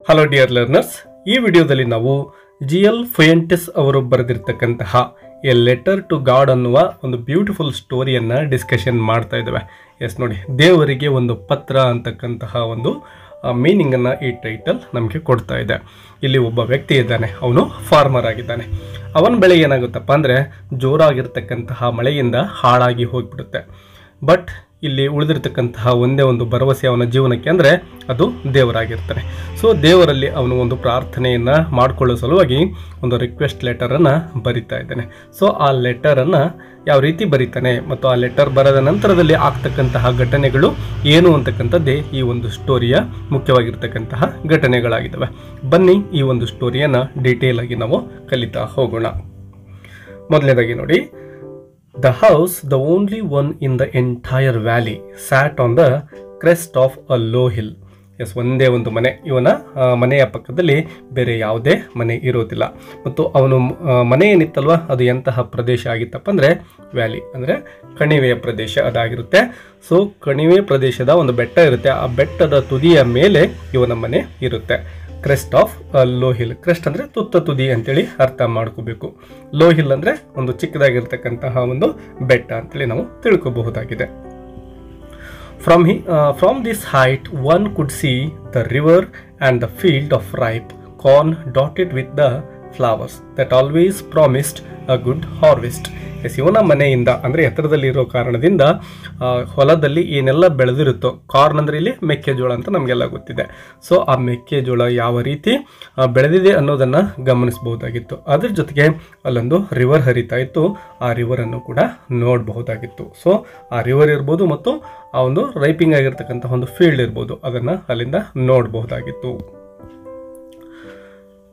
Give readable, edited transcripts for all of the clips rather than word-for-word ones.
Hello dear learners, ಈ ವಿಡಿಯೋದಲ್ಲಿ ನಾವು ಜಿ.ಎಲ್. ಫುಯೆಂಟಿಸ್ ಅವರು ಬರೆದಿರ್ತಕ್ಕಂತಹ ಎ ಲೆಟರ್ ಟು ಗಾಡ್ ಅನ್ನುವ ಒಂದು ಬ್ಯೂಟಿಫುಲ್ ಸ್ಟೋರಿಯನ್ನು ಡಿಸ್ಕಷನ್ ಮಾಡ್ತಾ ಇದ್ದೇವೆ. ಎಸ್ ನೋಡಿ, ದೇವರಿಗೆ ಒಂದು ಪತ್ರ ಅಂತಕ್ಕಂತಹ ಒಂದು ಮೀನಿಂಗನ್ನು ಈ ಟೈಟಲ್ ನಮಗೆ ಕೊಡ್ತಾ ಇದೆ. ಇಲ್ಲಿ ಒಬ್ಬ ವ್ಯಕ್ತಿ ಇದ್ದಾನೆ, ಅವನು ಫಾರ್ಮರ್ ಆಗಿದ್ದಾನೆ. ಅವನ ಬೆಳೆ ಏನಾಗುತ್ತಪ್ಪ ಅಂದರೆ ಜೋರಾಗಿರ್ತಕ್ಕಂತಹ ಮಳೆಯಿಂದ ಹಾಳಾಗಿ ಹೋಗಿಬಿಡುತ್ತೆ. ಬಟ್ ಇಲ್ಲಿ ಉಳಿದಿರ್ತಕ್ಕಂತಹ ಒಂದೇ ಒಂದು ಭರವಸೆ ಅವನ ಜೀವನಕ್ಕೆ ಅಂದರೆ ಅದು ದೇವರಾಗಿರ್ತಾನೆ. ಸೊ ದೇವರಲ್ಲಿ ಅವನು ಒಂದು ಪ್ರಾರ್ಥನೆಯನ್ನು ಮಾಡಿಕೊಳ್ಳೋ ಸಲುವಾಗಿ ಒಂದು ರಿಕ್ವೆಸ್ಟ್ ಲೆಟರನ್ನು ಬರಿತಾ ಇದ್ದಾನೆ. ಸೊ ಆ ಲೆಟರನ್ನು ಯಾವ ರೀತಿ ಬರೀತಾನೆ ಮತ್ತು ಆ ಲೆಟರ್ ಬರೆದ ನಂತರದಲ್ಲಿ ಆಗ್ತಕ್ಕಂತಹ ಘಟನೆಗಳು ಏನು ಅಂತಕ್ಕಂಥದ್ದೇ ಈ ಒಂದು ಸ್ಟೋರಿಯ ಮುಖ್ಯವಾಗಿರ್ತಕ್ಕಂತಹ ಘಟನೆಗಳಾಗಿದ್ದಾವೆ. ಬನ್ನಿ ಈ ಒಂದು ಸ್ಟೋರಿಯನ್ನು ಡೀಟೇಲ್ ಆಗಿ ನಾವು ಕಲಿತಾ ಹೋಗೋಣ. ಮೊದಲನೇದಾಗಿ ನೋಡಿ, The house, the only one in the entire valley, sat on the crest of a low hill. Yes, ಒಂದೇ ಒಂದು ಮನೆ. ಇವನ ಮನೆಯ ಪಕ್ಕದಲ್ಲಿ ಬೇರೆ ಯಾವುದೇ ಮನೆ ಇರೋದಿಲ್ಲ. ಮತ್ತು ಅವನು ಮನೆ ಏನಿತ್ತಲ್ವ, ಅದು ಎಂತಹ ಪ್ರದೇಶ ಆಗಿತ್ತಪ್ಪ ಅಂದರೆ ವ್ಯಾಲಿ ಅಂದರೆ ಕಣಿವೆಯ ಪ್ರದೇಶ ಅದಾಗಿರುತ್ತೆ. ಸೊ ಕಣಿವೆ ಪ್ರದೇಶದ ಒಂದು ಬೆಟ್ಟ ಇರುತ್ತೆ. ಆ ಬೆಟ್ಟದ ತುದಿಯ ಮೇಲೆ ಇವನ ಮನೆ ಇರುತ್ತೆ. Crest of low hill. Crest ಅಂದರೆ ತುತ್ತ ತುದಿ ಅಂತೇಳಿ ಅರ್ಥ ಮಾಡ್ಕೋಬೇಕು. ಲೋ ಹಿಲ್ ಅಂದರೆ ಒಂದು ಚಿಕ್ಕದಾಗಿರ್ತಕ್ಕಂತಹ ಒಂದು ಬೆಟ್ಟ ಅಂತೇಳಿ ನಾವು ತಿಳ್ಕೋಬಹುದಾಗಿದೆ. From this height one could see the river and the field of ripe corn dotted with the flowers that always promised a good harvest. Yes, ಇವನ ಮನೆಯಿಂದ ಅಂದರೆ ಎತ್ತರದಲ್ಲಿ ಇರೋ ಕಾರಣದಿಂದ ಹೊಲದಲ್ಲಿ ಏನೆಲ್ಲ ಬೆಳೆದಿರುತ್ತೋ, ಕಾರ್ನ್ ಅಂದರೆ ಇಲ್ಲಿ ಮೆಕ್ಕೆಜೋಳ ಅಂತ ನಮಗೆಲ್ಲ ಗೊತ್ತಿದೆ. ಸೊ ಆ ಮೆಕ್ಕೆಜೋಳ ಯಾವ ರೀತಿ ಬೆಳೆದಿದೆ ಅನ್ನೋದನ್ನು ಗಮನಿಸಬಹುದಾಗಿತ್ತು. ಅದ್ರ ಜೊತೆಗೆ ಅಲ್ಲೊಂದು ರಿವರ್ ಹರಿತಾ ಇತ್ತು. ಆ ರಿವರನ್ನು ಕೂಡ ನೋಡಬಹುದಾಗಿತ್ತು. ಸೊ ಆ ರಿವರ್ ಇರ್ಬೋದು ಮತ್ತು ಆ ಒಂದು ರೈಪಿಂಗ್ ಆಗಿರ್ತಕ್ಕಂಥ ಒಂದು ಫೀಲ್ಡ್ ಇರ್ಬೋದು, ಅದನ್ನು ಅಲ್ಲಿಂದ ನೋಡಬಹುದಾಗಿತ್ತು.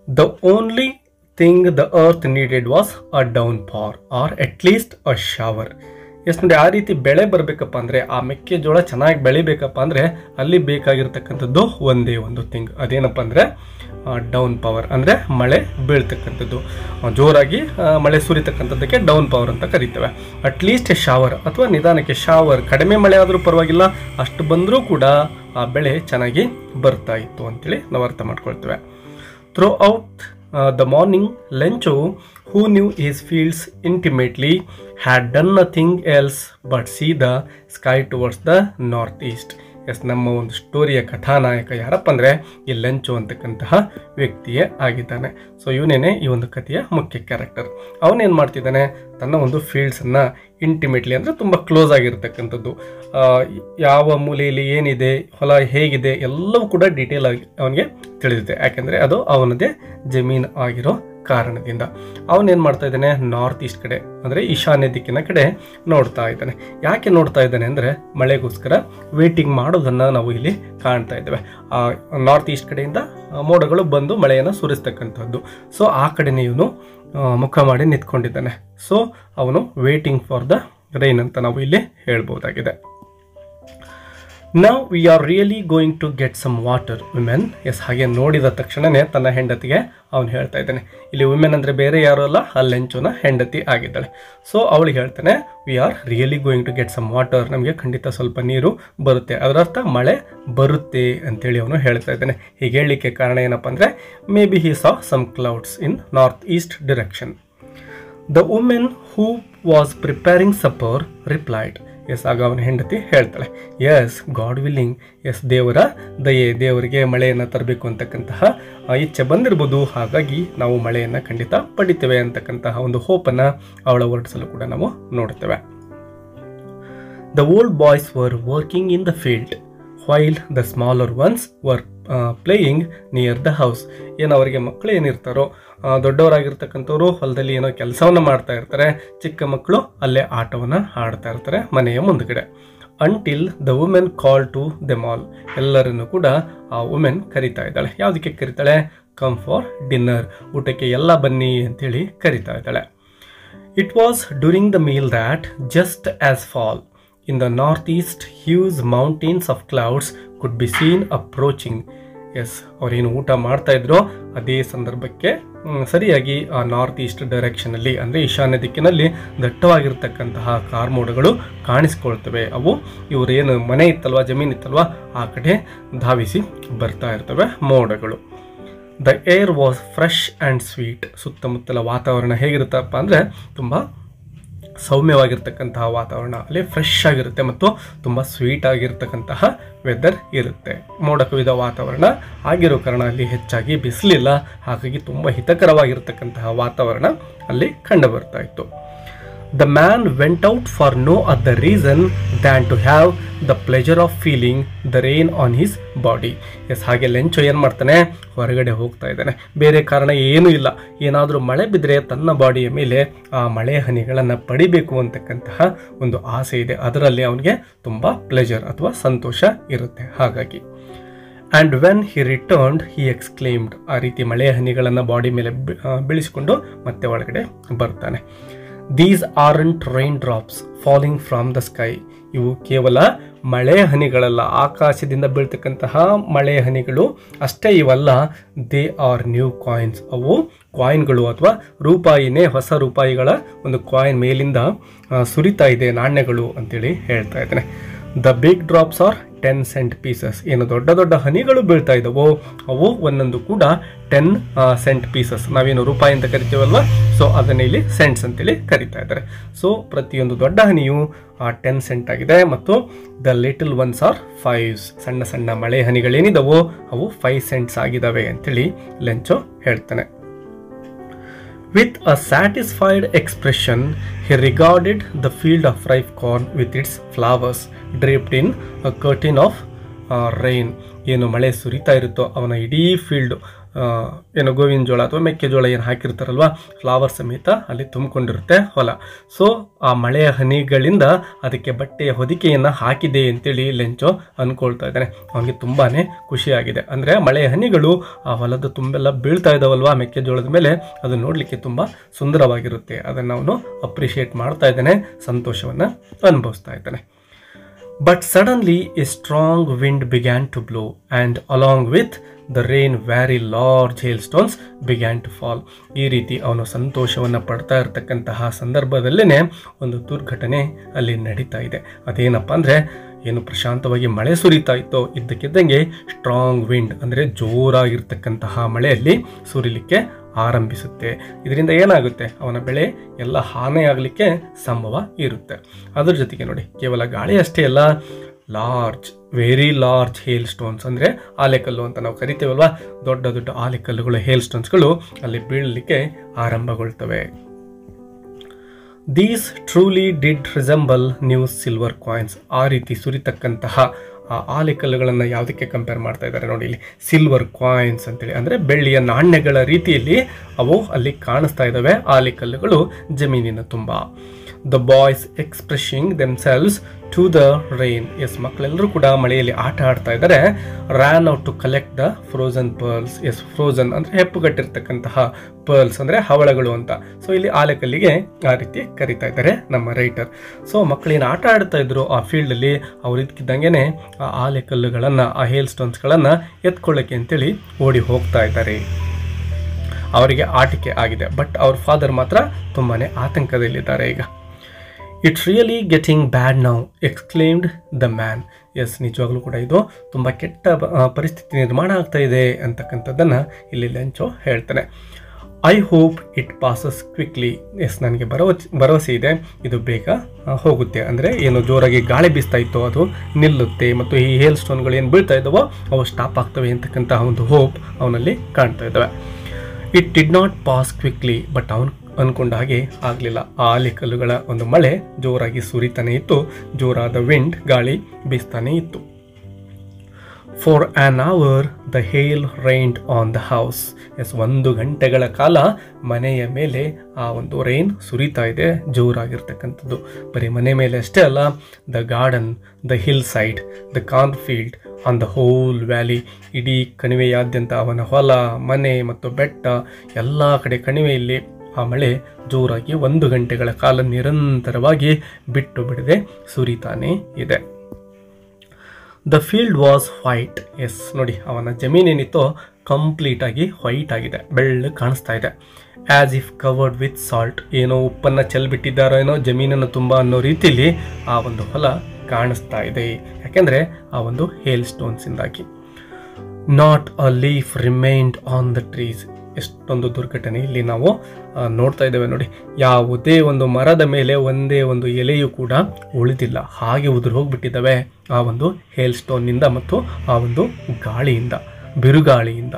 The only thing the earth needed was a downpour or at least a shower. Yes ನೋಡಿ, ಆ ರೀತಿ ಬೆಳೆ ಬರಬೇಕಪ್ಪ ಅಂದರೆ, ಆ ಮೆಕ್ಕೆಜೋಳ ಚೆನ್ನಾಗಿ ಬೆಳಿಬೇಕಪ್ಪ ಅಂದರೆ ಅಲ್ಲಿ ಬೇಕಾಗಿರ್ತಕ್ಕಂಥದ್ದು ಒಂದೇ ಒಂದು ಥಿಂಗ್. ಅದೇನಪ್ಪ ಅಂದರೆ ಡೌನ್ ಪವರ್, ಅಂದರೆ ಮಳೆ ಬೀಳ್ತಕ್ಕಂಥದ್ದು. ಜೋರಾಗಿ ಮಳೆ ಸುರಿತಕ್ಕಂಥದ್ದಕ್ಕೆ ಡೌನ್ ಪವರ್ ಅಂತ ಕರಿತೇವೆ. ಅಟ್ಲೀಸ್ಟ್ ಎ ಶಾವರ್, ಅಥವಾ ನಿಧಾನಕ್ಕೆ ಶಾವರ್, ಕಡಿಮೆ ಮಳೆ ಆದರೂ ಪರವಾಗಿಲ್ಲ, ಅಷ್ಟು ಬಂದರೂ ಕೂಡ ಆ ಬೆಳೆ ಚೆನ್ನಾಗಿ ಬರ್ತಾ ಇತ್ತು ಅಂತೇಳಿ ನಾವು ಅರ್ಥ ಮಾಡ್ಕೊಳ್ತೇವೆ. Throughout the morning, Lencho, who knew his fields intimately, had done nothing else but see the sky towards the northeast. Yes, ನಮ್ಮ ಒಂದು ಸ್ಟೋರಿಯ ಕಥಾನಾಯಕ ಯಾರಪ್ಪ ಅಂದರೆ ಈ ಲೆಂಚೋ ಅಂತಕ್ಕಂತಹ ವ್ಯಕ್ತಿಯೇ ಆಗಿದ್ದಾನೆ. ಸೊ ಇವನೇನೆ ಈ ಒಂದು ಕಥೆಯ ಮುಖ್ಯ ಕ್ಯಾರೆಕ್ಟರ್. ಅವನೇನು ಮಾಡ್ತಿದ್ದಾನೆ, ತನ್ನ ಒಂದು ಫೀಲ್ಡ್ಸನ್ನು ಇಂಟಿಮೇಟ್ಲಿ ಅಂದರೆ ತುಂಬ ಕ್ಲೋಸ್ ಆಗಿರ್ತಕ್ಕಂಥದ್ದು, ಯಾವ ಮೂಲೆಯಲ್ಲಿ ಏನಿದೆ, ಹೊಲ ಹೇಗಿದೆ, ಎಲ್ಲವೂ ಕೂಡ ಡೀಟೇಲ್ ಆಗಿ ಅವನಿಗೆ ತಿಳಿದಿದೆ. ಯಾಕೆಂದರೆ ಅದು ಅವನದೇ ಜಮೀನು ಆಗಿರೋ ಕಾರಣದಿಂದ ಅವನೇನು ಮಾಡ್ತಾ ಇದ್ದಾನೆ, ನಾರ್ತ್ ಈಸ್ಟ್ ಕಡೆ ಅಂದರೆ ಈಶಾನ್ಯ ದಿಕ್ಕಿನ ಕಡೆ ನೋಡ್ತಾ ಇದ್ದಾನೆ. ಯಾಕೆ ನೋಡ್ತಾ ಇದ್ದಾನೆ ಅಂದರೆ ಮಳೆಗೋಸ್ಕರ ವೇಟಿಂಗ್ ಮಾಡೋದನ್ನು ನಾವು ಇಲ್ಲಿ ಕಾಣ್ತಾ ಇದ್ದೇವೆ. ನಾರ್ತ್ ಈಸ್ಟ್ ಕಡೆಯಿಂದ ಮೋಡಗಳು ಬಂದು ಮಳೆಯನ್ನು ಸುರಿಸ್ತಕ್ಕಂಥದ್ದು. ಸೊ ಆ ಕಡೆನೇ ಇವನು ಮುಖ ಮಾಡಿ ನಿಂತ್ಕೊಂಡಿದ್ದಾನೆ. ಸೊ ಅವನು ವೇಟಿಂಗ್ ಫಾರ್ ದ ರೈನ್ ಅಂತ ನಾವು ಇಲ್ಲಿ ಹೇಳ್ಬೋದಾಗಿದೆ. Now we are really going to get some water, women. Yes, ಹಾಗೆ ನೋಡಿದ ತಕ್ಷಣನೇ ತನ್ನ ಹೆಂಡತಿಗೆ ಅವನು ಹೇಳ್ತಾ ಇದ್ದಾನೆ. ಇಲ್ಲಿ ವುಮೆನ್ ಅಂದರೆ ಬೇರೆ ಯಾರು ಅಲ್ಲ, ಆ ಲೆಂಚೋನ ಹೆಂಡತಿ ಆಗಿದ್ದಾಳೆ. ಸೊ ಅವಳಿಗೆ ಹೇಳ್ತಾನೆ, we are really going to get some water. ನಮಗೆ ಖಂಡಿತ ಸ್ವಲ್ಪ ನೀರು ಬರುತ್ತೆ, ಅದರರ್ಥ ಮಳೆ ಬರುತ್ತೆ ಅಂತೇಳಿ ಅವನು ಹೇಳ್ತಾ ಇದ್ದಾನೆ. ಹೀಗೆ ಹೇಳಲಿಕ್ಕೆ ಕಾರಣ ಏನಪ್ಪ ಅಂದರೆ, maybe he saw some clouds in north east direction. The women who was preparing supper replied. Yes, ಆಗ ಅವನ ಹೆಂಡತಿ ಹೇಳ್ತಾಳೆ, ಎಸ್, ಗಾಡ್ ವಿಲ್ಲಿಂಗ್. ಎಸ್, ದೇವರ ದಯೆ, ದೇವರಿಗೆ ಮಳೆಯನ್ನು ತರಬೇಕು ಅಂತಕ್ಕಂತಹ ಇಚ್ಛೆ ಬಂದಿರ್ಬೋದು, ಹಾಗಾಗಿ ನಾವು ಮಳೆಯನ್ನು ಖಂಡಿತ ಪಡಿತೇವೆ ಅಂತಕ್ಕಂತಹ ಒಂದು ಹೋಪನ್ನು ಅವಳ ವರ್ಡ್ಸಲ್ಲೂ ಕೂಡ ನಾವು ನೋಡ್ತೇವೆ. The old boys var working in the field while the smaller ones were playing near the house. ಏನು ಅವರಿಗೆ ಮಕ್ಕಳು ಏನಿರ್ತಾರೋ, ದೊಡ್ಡವರಾಗಿರ್ತಕ್ಕಂಥವ್ರು ಹೊಲದಲ್ಲಿ ಏನೋ ಕೆಲಸವನ್ನು ಮಾಡ್ತಾ ಇರ್ತಾರೆ, ಚಿಕ್ಕ ಮಕ್ಕಳು ಅಲ್ಲೇ ಆಟವನ್ನು ಆಡ್ತಾ ಇರ್ತಾರೆ ಮನೆಯ ಮುಂದ್ಗಡೆ. Until the women call to them all. ಎಲ್ಲರನ್ನು ಕೂಡ ಆ ವುಮೆನ್ ಕರಿತಾ ಇದ್ದಾಳೆ. ಯಾವುದಕ್ಕೆ ಕರಿತಾಳೆ, ಕಮ್ ಫಾರ್ ಡಿನ್ನರ್, ಊಟಕ್ಕೆ ಎಲ್ಲ ಬನ್ನಿ ಅಂತೇಳಿ ಕರಿತಾ ಇದ್ದಾಳೆ. It was during the meal that just as fall in the northeast huge mountains of clouds could be seen approaching. Yes, ಅವರೇನು ಊಟ ಮಾಡ್ತಾ ಇದ್ರೋ ಅದೇ ಸಂದರ್ಭಕ್ಕೆ ಸರಿಯಾಗಿ ಆ ನಾರ್ತ್ ಈಸ್ಟ್ ಡೈರೆಕ್ಷನಲ್ಲಿ ಅಂದರೆ ಈಶಾನ್ಯ ದಿಕ್ಕಿನಲ್ಲಿ ದಟ್ಟವಾಗಿರ್ತಕ್ಕಂತಹ ಕಾರ್ಮೋಡಗಳು ಕಾಣಿಸ್ಕೊಳ್ತವೆ. ಅವು ಇವರೇನು ಮನೆ ಇತ್ತಲ್ವ, ಜಮೀನು ಇತ್ತಲ್ವ, ಆ ಕಡೆ ಧಾವಿಸಿ ಬರ್ತಾ ಇರ್ತವೆ ಮೋಡಗಳು. The air was fresh and sweet. ಸುತ್ತಮುತ್ತಲ ವಾತಾವರಣ ಹೇಗಿರುತ್ತಪ್ಪ ಅಂದರೆ ತುಂಬ ಸೌಮ್ಯವಾಗಿರ್ತಕ್ಕಂತಹ ವಾತಾವರಣ, ಅಲ್ಲಿ ಫ್ರೆಶ್ ಆಗಿರುತ್ತೆ ಮತ್ತು ತುಂಬ ಸ್ವೀಟ್ ಆಗಿರ್ತಕ್ಕಂತಹ ವೆದರ್ ಇರುತ್ತೆ. ಮೋಡ ಕವಿದ ವಾತಾವರಣ ಆಗಿರೋ ಕಾರಣ ಅಲ್ಲಿ ಹೆಚ್ಚಾಗಿ ಬಿಸಿಲಿಲ್ಲ, ಹಾಗಾಗಿ ತುಂಬ ಹಿತಕರವಾಗಿರ್ತಕ್ಕಂತಹ ವಾತಾವರಣ ಅಲ್ಲಿ ಕಂಡು ಬರ್ತಾ ಇತ್ತು. The man went out for no other reason than to have the pleasure of feeling the rain on his body. Yes, ಹಾಗೆ ಲೆಂಚೋ ಏನು ಮಾಡ್ತಾನೆ, ಹೊರಗಡೆ ಹೋಗ್ತಾ ಇದ್ದಾನೆ. ಬೇರೆ ಕಾರಣ ಏನೂ ಇಲ್ಲ. ಏನಾದರೂ ಮಳೆ ಬಿದ್ದರೆ ತನ್ನ ಬಾಡಿಯ ಮೇಲೆ ಆ ಮಳೆ ಹನಿಗಳನ್ನು ಪಡಿಬೇಕು ಅಂತಕ್ಕಂತಹ ಒಂದು ಆಸೆ ಇದೆ. ಅದರಲ್ಲಿ ಅವನಿಗೆ ತುಂಬ ಪ್ಲೆಜರ್ ಅಥವಾ ಸಂತೋಷ ಇರುತ್ತೆ. ಹಾಗಾಗಿ ಆ್ಯಂಡ್ ವೆನ್ ಹಿ ರಿಟರ್ನ್ಡ್ ಹಿ ಎಕ್ಸ್ಕ್ಲೇಮ್ಡ್. ಆ ರೀತಿ ಮಳೆ ಹನಿಗಳನ್ನು ಬಾಡಿ ಮೇಲೆ ಬೀಳಿಸಿಕೊಂಡು ಮತ್ತೆ ಒಳಗಡೆ ಬರ್ತಾನೆ. These aren't rain drops falling from the sky. ಇವು ಕೇವಲ ಮಳೆ ಹನಿಗಳಲ್ಲ, ಆಕಾಶದಿಂದ ಬೀಳ್ತಕ್ಕಂತಹ ಮಳೆ ಹನಿಗಳು ಅಷ್ಟೇ ಇವಲ್ಲ. They are new coins. ಅವು ಕಾಯಿನ್ಗಳು ಅಥವಾ ರೂಪಾಯಿನೇ, ಹೊಸ ರೂಪಾಯಿಗಳ ಒಂದು ಕಾಯಿನ್ ಮೇಲಿಂದ ಸುರಿತಾ ಇದೆ, ನಾಣ್ಯಗಳು ಅಂತೇಳಿ ಹೇಳ್ತಾ ಇದ್ದಾನೆ. The big drops are 10 cent pieces. ಏನು ದೊಡ್ಡ ದೊಡ್ಡ ಹನಿಗಳು ಬೀಳ್ತಾ ಇದ್ದಾವೋ ಅವು ಒಂದೊಂದು ಕೂಡ 10 cent ಪೀಸಸ್. ನಾವೇನು ರೂಪಾಯಿ ಅಂತ ಕರಿತೀವಲ್ವ, ಸೊ ಅದನ್ನ ಇಲ್ಲಿ ಸೆಂಟ್ಸ್ ಅಂತೇಳಿ ಕರಿತಾ ಇದ್ದಾರೆ. ಸೊ ಪ್ರತಿಯೊಂದು ದೊಡ್ಡ ಹನಿಯು 10 cent ಆಗಿದೆ ಮತ್ತು the little ones R 5s. ಸಣ್ಣ ಸಣ್ಣ ಮಳೆ ಹನಿಗಳೇನಿದಾವೋ ಅವು 5 cents ಆಗಿದ್ದಾವೆ ಅಂತೇಳಿ ಲೆಂಚೋ ಹೇಳ್ತಾನೆ. With a satisfied expression, he regarded the field of ripe corn with its flowers draped in a curtain of rain. ಏನು ಮಳೆ ಸುರಿತಾ ಇರುತ್ತೋ ಅವನ ಇಡೀ ಫೀಲ್ಡು, ಏನು ಗೋವಿನ ಜೋಳ ಅಥವಾ ಮೆಕ್ಕೆಜೋಳ ಏನು ಹಾಕಿರ್ತಾರಲ್ವ, ಫ್ಲವರ್ ಸಮೇತ ಅಲ್ಲಿ ತುಂಬಿಕೊಂಡಿರುತ್ತೆ ಹೊಲ. ಸೊ ಆ ಮಳೆಯ ಹನಿಗಳಿಂದ ಅದಕ್ಕೆ ಬಟ್ಟೆಯ ಹೊದಿಕೆಯನ್ನು ಹಾಕಿದೆ ಅಂತೇಳಿ ಲೆಂಚೋ ಅಂದ್ಕೊಳ್ತಾ ಇದ್ದಾನೆ. ಅವನಿಗೆ ತುಂಬಾ ಖುಷಿಯಾಗಿದೆ. ಅಂದರೆ ಮಳೆಯ ಹನಿಗಳು ಆ ಹೊಲದ ತುಂಬೆಲ್ಲ ಬೀಳ್ತಾ ಇದ್ದಾವಲ್ವ ಮೆಕ್ಕೆಜೋಳದ ಮೇಲೆ, ಅದು ನೋಡಲಿಕ್ಕೆ ತುಂಬ ಸುಂದರವಾಗಿರುತ್ತೆ. ಅದನ್ನು ಅವನು ಅಪ್ರಿಷಿಯೇಟ್ ಮಾಡ್ತಾ ಇದ್ದಾನೆ, ಸಂತೋಷವನ್ನು ಅನುಭವಿಸ್ತಾ ಇದ್ದಾನೆ. But suddenly a strong wind began to blow, and along with the rain very large hailstones began to fall. ಈ ರೀತಿ ಅವನು ಸಂತೋಷವನ್ನು ಪಡ್ತಾ ಇರತಕ್ಕಂತಹ ಸಂದರ್ಭದಲ್ಲೇ ಒಂದು ದುರ್ಘಟನೆ ಅಲ್ಲಿ ನಡೀತಾ ಇದೆ. ಅದೇನಪ್ಪ ಅಂದರೆ, ಏನು ಪ್ರಶಾಂತವಾಗಿ ಮಳೆ ಸುರಿತಾ ಇತ್ತೋ ಇದ್ದಕ್ಕಿದ್ದಂಗೆ ಸ್ಟ್ರಾಂಗ್ ವಿಂಡ್ ಅಂದರೆ ಜೋರಾಗಿರ್ತಕ್ಕಂತಹ ಮಳೆಯಲ್ಲಿ ಸುರಿಲಿಕ್ಕೆ ಆರಂಭಿಸುತ್ತೆ. ಇದರಿಂದ ಏನಾಗುತ್ತೆ, ಅವನ ಬೆಳೆ ಎಲ್ಲ ಹಾನಿಯಾಗಲಿಕ್ಕೆ ಸಂಭವ ಇರುತ್ತೆ. ಅದ್ರ ಜೊತೆಗೆ ನೋಡಿ, ಕೇವಲ ಗಾಳಿ ಅಷ್ಟೇ ಅಲ್ಲ, ಲಾರ್ಜ್, ವೆರಿ ಲಾರ್ಜ್ ಹೇಲ್ ಸ್ಟೋನ್ಸ್ ಅಂದರೆ ಆಲೆಕಲ್ಲು ಅಂತ ನಾವು ಕರಿತೇವಲ್ವ, ದೊಡ್ಡ ದೊಡ್ಡ ಆಲೆಕಲ್ಲುಗಳು, ಹೇಲ್ ಸ್ಟೋನ್ಸ್ಗಳು ಅಲ್ಲಿ ಬೀಳಲಿಕ್ಕೆ ಆರಂಭಗೊಳ್ತವೆ. These truly did resemble new silver coins. ಆ ರೀತಿ ಸುರಿತಕ್ಕಂತಹ ಆ ಆಲೆಕಲ್ಲುಗಳನ್ನು ಯಾವುದಕ್ಕೆ ಕಂಪೇರ್ ಮಾಡ್ತಾ ಇದ್ದಾರೆ ನೋಡಿ ಇಲ್ಲಿ, ಸಿಲ್ವರ್ ಕಾಯಿನ್ಸ್ ಅಂತೇಳಿ. ಅಂದರೆ ಬೆಳ್ಳಿಯ ನಾಣ್ಯಗಳ ರೀತಿಯಲ್ಲಿ ಅವು ಅಲ್ಲಿ ಕಾಣಿಸ್ತಾ ಇದ್ದಾವೆ ಆಲೆಕಲ್ಲುಗಳು ಜಮೀನಿನ ತುಂಬ. The boys expressing themselves to the rain. Yes, ಮಕ್ಕಳೆಲ್ಲರೂ ಕೂಡ ಮಳೆಯಲ್ಲಿ ಆಟ ಆಡ್ತಾ ಇದ್ದಾರೆ. Ran out to collect the frozen pearls. Yes, frozen ಅಂದರೆ ಹೆಪ್ಪುಗಟ್ಟಿರ್ತಕ್ಕಂತಹ, ಪರ್ಲ್ಸ್ ಅಂದರೆ ಹವಳಗಳು ಅಂತ. ಸೊ ಇಲ್ಲಿ ಆಲೆಕಲ್ಲಿಗೆ ಆ ರೀತಿ ಕರಿತಾ ಇದ್ದಾರೆ ನಮ್ಮ ರೈಟರ್. ಸೊ ಮಕ್ಕಳೇನು ಆಟ ಆಡ್ತಾ ಇದ್ರು ಆ ಫೀಲ್ಡಲ್ಲಿ, ಅವ್ರು ಇದಕ್ಕಿದ್ದಂಗೆ ಆ ಆಲೆಕಲ್ಲುಗಳನ್ನು, ಆ ಹೇಲ್ ಸ್ಟೋನ್ಸ್ಗಳನ್ನು ಎತ್ಕೊಳ್ಳೋಕ್ಕೆ ಅಂತೇಳಿ ಓಡಿ ಹೋಗ್ತಾ ಇದ್ದಾರೆ. ಅವರಿಗೆ ಆಟಿಕೆ ಆಗಿದೆ. ಬಟ್ ಅವ್ರ ಫಾದರ್ ಮಾತ್ರ ತುಂಬಾ ಆತಂಕದಲ್ಲಿದ್ದಾರೆ ಈಗ. It's really getting bad now exclaimed the man. Yes, ನಿಜವಾಗ್ಲೂ ಕೂಡ ಇದು ತುಂಬ ಕೆಟ್ಟ ಪರಿಸ್ಥಿತಿ ನಿರ್ಮಾಣ ಆಗ್ತಾ ಇದೆ ಅಂತಕ್ಕಂಥದ್ದನ್ನು ಇಲ್ಲಿ ಲೆಂಚೋ ಹೇಳ್ತಾನೆ. I hope it passes quickly. Yes, ನನಗೆ ಭರವಸೆ ಇದೆ ಇದು ಬೇಗ ಹೋಗುತ್ತೆ. ಅಂದರೆ ಏನು ಜೋರಾಗಿ ಗಾಳಿ ಬೀಸ್ತಾ ಇತ್ತೋ ಅದು ನಿಲ್ಲುತ್ತೆ ಮತ್ತು ಈ ಹೇಲ್ ಸ್ಟೋನ್ಗಳು ಏನು ಬೀಳ್ತಾ ಇದ್ದಾವೋ ಅವು ಸ್ಟಾಪ್ ಆಗ್ತವೆ ಅಂತಕ್ಕಂತಹ ಒಂದು ಹೋಪ್ ಅವನಲ್ಲಿ ಕಾಣ್ತಾ ಇದ್ದಾವೆ. It did not pass quickly. But ಅವನು ಅಂದ್ಕೊಂಡ ಹಾಗೆ ಆಗಲಿಲ್ಲ. ಆ ಆಲಿಕಲ್ಲುಗಳ ಒಂದು ಮಳೆ ಜೋರಾಗಿ ಸುರಿತಾನೆ ಇತ್ತು, ಜೋರಾದ ವಿಂಡ್, ಗಾಳಿ ಬೀಸ್ತಾನೆ ಇತ್ತು. For an hour the hail rained on the house. Yes, 1 ಗಂಟೆಗಳ ಕಾಲ ಮನೆಯ ಮೇಲೆ ಆ ಒಂದು ರೈನ್ ಸುರಿತಾ ಇದೆ, ಜೋರಾಗಿರ್ತಕ್ಕಂಥದ್ದು. ಬರೀ ಮನೆ ಮೇಲೆ ಅಷ್ಟೇ ಅಲ್ಲ, the garden, the hill side, the corn field, on the whole valley. ಇಡೀ ಕಣಿವೆಯಾದ್ಯಂತ ಅವನ ಹೊಲ, ಮನೆ ಮತ್ತು ಬೆಟ್ಟ ಎಲ್ಲ ಕಡೆ ಕಣಿವೆಯಲ್ಲಿ ಆ ಮಳೆ ಜೋರಾಗಿ 1 ಗಂಟೆಗಳ ಕಾಲ ನಿರಂತರವಾಗಿ ಬಿಟ್ಟು ಬಿಡದೆ ಸುರಿತಾನೆ ಇದೆ. The field was white. Yes ನೋಡಿ, ಅವನ ಜಮೀನೇನಿತ್ತೋ ಕಂಪ್ಲೀಟ್ ಆಗಿ ವೈಟ್ ಆಗಿದೆ, ಬೆಳ್ಳಗೆ ಕಾಣಿಸ್ತಾ ಇದೆ. As if covered with salt, ಏನೋ ಉಪ್ಪನ್ನು ಚೆಲ್ಬಿಟ್ಟಿದ್ದಾರೋ ಏನೋ ಜಮೀನನ್ನು ತುಂಬ ಅನ್ನೋ ರೀತಿಯಲ್ಲಿ ಆ ಒಂದು ಹೊಲ ಕಾಣಿಸ್ತಾ ಇದೆ, ಯಾಕೆಂದರೆ ಆ ಒಂದು ಹೇಲ್ ಸ್ಟೋನ್ಸಿಂದಾಗಿ. Not a leaf remained on the trees. ಎಷ್ಟೊಂದು ದುರ್ಘಟನೆ ಇಲ್ಲಿ ನಾವು ನೋಡ್ತಾ ಇದ್ದೇವೆ ನೋಡಿ. ಯಾವುದೇ ಒಂದು ಮರದ ಮೇಲೆ ಒಂದೇ ಒಂದು ಎಲೆಯೂ ಕೂಡ ಉಳಿದಿಲ್ಲ, ಹಾಗೆ ಉದುರು ಹೋಗ್ಬಿಟ್ಟಿದ್ದಾವೆ ಆ ಒಂದು ಹೇಲ್ ಸ್ಟೋನ್ನಿಂದ ಮತ್ತು ಆ ಒಂದು ಗಾಳಿಯಿಂದ, ಬಿರುಗಾಳಿಯಿಂದ.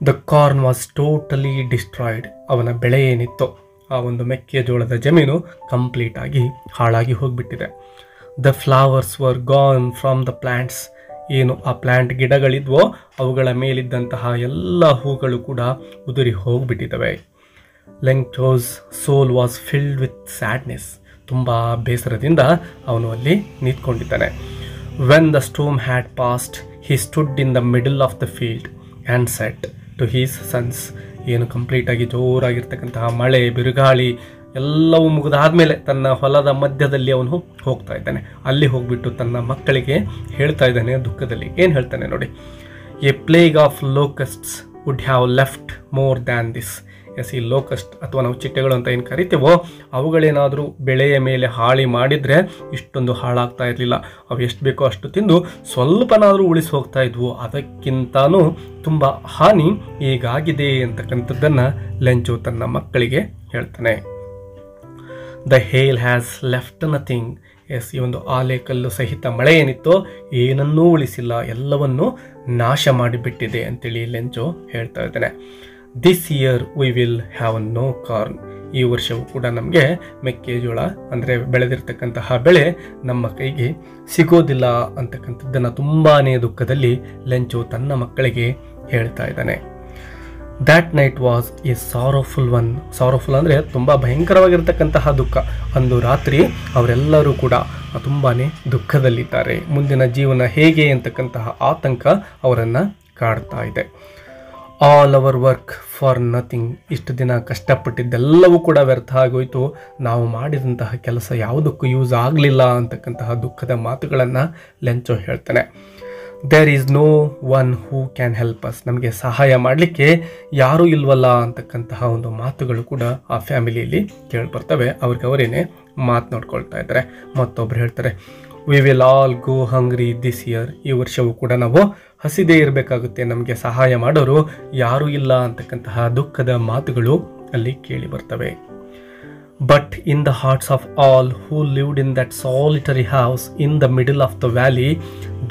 The corn was totally destroyed. ಅವನ ಬೆಳೆ ಏನಿತ್ತೋ ಆ ಒಂದು ಮೆಕ್ಕೆಜೋಳದ ಜಮೀನು ಕಂಪ್ಲೀಟ್ ಆಗಿ ಹಾಳಾಗಿ ಹೋಗ್ಬಿಟ್ಟಿದೆ. The flowers var gone from the plants. ಏನು ಆ ಪ್ಲಾಂಟ್ ಗಿಡಗಳಿದ್ವೋ ಅವುಗಳ ಮೇಲಿದ್ದಂತಹ ಎಲ್ಲ ಹೂಗಳು ಕೂಡ ಉದುರಿ ಹೋಗ್ಬಿಟ್ಟಿದ್ದಾವೆ. Lencho's soul was filled with sadness. ತುಂಬ ಬೇಸರದಿಂದ ಅವನು ಅಲ್ಲಿ ನಿಂತ್ಕೊಂಡಿದ್ದಾನೆ. When the storm had passed he stood in the middle of the field and said to his sons. ಏನು ಕಂಪ್ಲೀಟಾಗಿ ಜೋರಾಗಿರ್ತಕ್ಕಂತಹ ಮಳೆ, ಬಿರುಗಾಳಿ ಎಲ್ಲವೂ ಮುಗಿದಾದ್ಮೇಲೆ ತನ್ನ ಹೊಲದ ಮಧ್ಯದಲ್ಲಿ ಅವನು ಹೋಗ್ತಾ ಇದ್ದಾನೆ. ಅಲ್ಲಿ ಹೋಗ್ಬಿಟ್ಟು ತನ್ನ ಮಕ್ಕಳಿಗೆ ಹೇಳ್ತಾ ಇದ್ದಾನೆ ದುಃಖದಲ್ಲಿ. ಏನು ಹೇಳ್ತಾನೆ ನೋಡಿ. A plague of locusts would have left more than this. Yes, ಈ ಲೋಕಸ್ಟ್ ಅಥವಾ ನಾವು ಚಿಟ್ಟೆಗಳು ಅಂತ ಏನು ಕರಿತೀವೋ ಅವುಗಳೇನಾದರೂ ಬೆಳೆಯ ಮೇಲೆ ಹಾಳಿ ಮಾಡಿದರೆ ಇಷ್ಟೊಂದು ಹಾಳಾಗ್ತಾ ಇರಲಿಲ್ಲ. ಅವು ಎಷ್ಟು ಬೇಕೋ ಅಷ್ಟು ತಿಂದು ಸ್ವಲ್ಪನಾದರೂ ಉಳಿಸಿ ಹೋಗ್ತಾ ಇದ್ವು. ಅದಕ್ಕಿಂತನೂ ತುಂಬ ಹಾನಿ ಈಗಾಗಿದೆ ಅಂತಕ್ಕಂಥದ್ದನ್ನು ಲೆಂಚೋ ತನ್ನ ಮಕ್ಕಳಿಗೆ ಹೇಳ್ತಾನೆ. The hail has left nothing. Yes, ಈ ಒಂದು ಆಲೆಕಲ್ಲು ಸಹಿತ ಮಳೆ ಏನಿತ್ತೋ ಏನನ್ನೂ ಉಳಿಸಿಲ್ಲ, ಎಲ್ಲವನ್ನೂ ನಾಶ ಮಾಡಿಬಿಟ್ಟಿದೆ ಅಂತೇಳಿ ಲೆಂಚೋ ಹೇಳ್ತಾ ಇದ್ದಾನೆ. This year we will have no corn. ಈ ವರ್ಷವೂ ಕೂಡ ನಮಗೆ ಮೆಕ್ಕೆಜೋಳ ಅಂದರೆ ಬೆಳೆದಿರ್ತಕ್ಕಂತಹ ಬೆಳೆ ನಮ್ಮ ಕೈಗೆ ಸಿಗೋದಿಲ್ಲ ಅಂತಕ್ಕಂಥದ್ದನ್ನು ತುಂಬಾ ದುಃಖದಲ್ಲಿ ಲೆಂಚೋ ತನ್ನ ಮಕ್ಕಳಿಗೆ ಹೇಳ್ತಾ ಇದ್ದಾನೆ. That night was A sorrowful one. Sorrowful ಅಂದರೆ ತುಂಬ ಭಯಂಕರವಾಗಿರ್ತಕ್ಕಂತಹ ದುಃಖ. ಅಂದು ರಾತ್ರಿ ಅವರೆಲ್ಲರೂ ಕೂಡ ತುಂಬಾ ದುಃಖದಲ್ಲಿದ್ದಾರೆ. ಮುಂದಿನ ಜೀವನ ಹೇಗೆ ಅಂತಕ್ಕಂತಹ ಆತಂಕ ಅವರನ್ನು ಕಾಡ್ತಾ ಇದೆ. All our work for nothing. ಇಷ್ಟು ದಿನ ಕಷ್ಟಪಟ್ಟಿದ್ದೆಲ್ಲವೂ ಕೂಡ ವ್ಯರ್ಥ ಆಗೋಯ್ತು, ನಾವು ಮಾಡಿದಂತಹ ಕೆಲಸ ಯಾವುದಕ್ಕೂ ಯೂಸ್ ಆಗಲಿಲ್ಲ ಅಂತಕ್ಕಂತಹ ದುಃಖದ ಮಾತುಗಳನ್ನು ಲೆಂಚೋ ಹೇಳ್ತಾನೆ. There is no one who can help us. ನಮಗೆ ಸಹಾಯ ಮಾಡಲಿಕ್ಕೆ ಯಾರೂ ಇಲ್ವಲ್ಲ ಅಂತಕ್ಕಂತಹ ಒಂದು ಮಾತುಗಳು ಕೂಡ ಆ ಫ್ಯಾಮಿಲಿಯಲ್ಲಿ ಕೇಳಿಬರ್ತವೆ. ಅವ್ರಿಗವರೇನೆ ಮಾತನಾಡ್ಕೊಳ್ತಾ ಇದ್ದಾರೆ. ಮತ್ತೊಬ್ರು ಹೇಳ್ತಾರೆ, we will all go hungry this year. ಈ ವರ್ಷವೂ ಕೂಡ ನಾವು ಹಸಿದೇ ಇರಬೇಕಾಗುತ್ತೆ, ನಮಗೆ ಸಹಾಯ ಮಾಡೋರು ಯಾರೂ ಇಲ್ಲ ಅಂತಕ್ಕಂತಹ ದುಃಖದ ಮಾತುಗಳು ಅಲ್ಲಿ ಕೇಳಿ ಬರ್ತವೆ. But in the hearts of all who lived in that solitary house in the middle of the valley,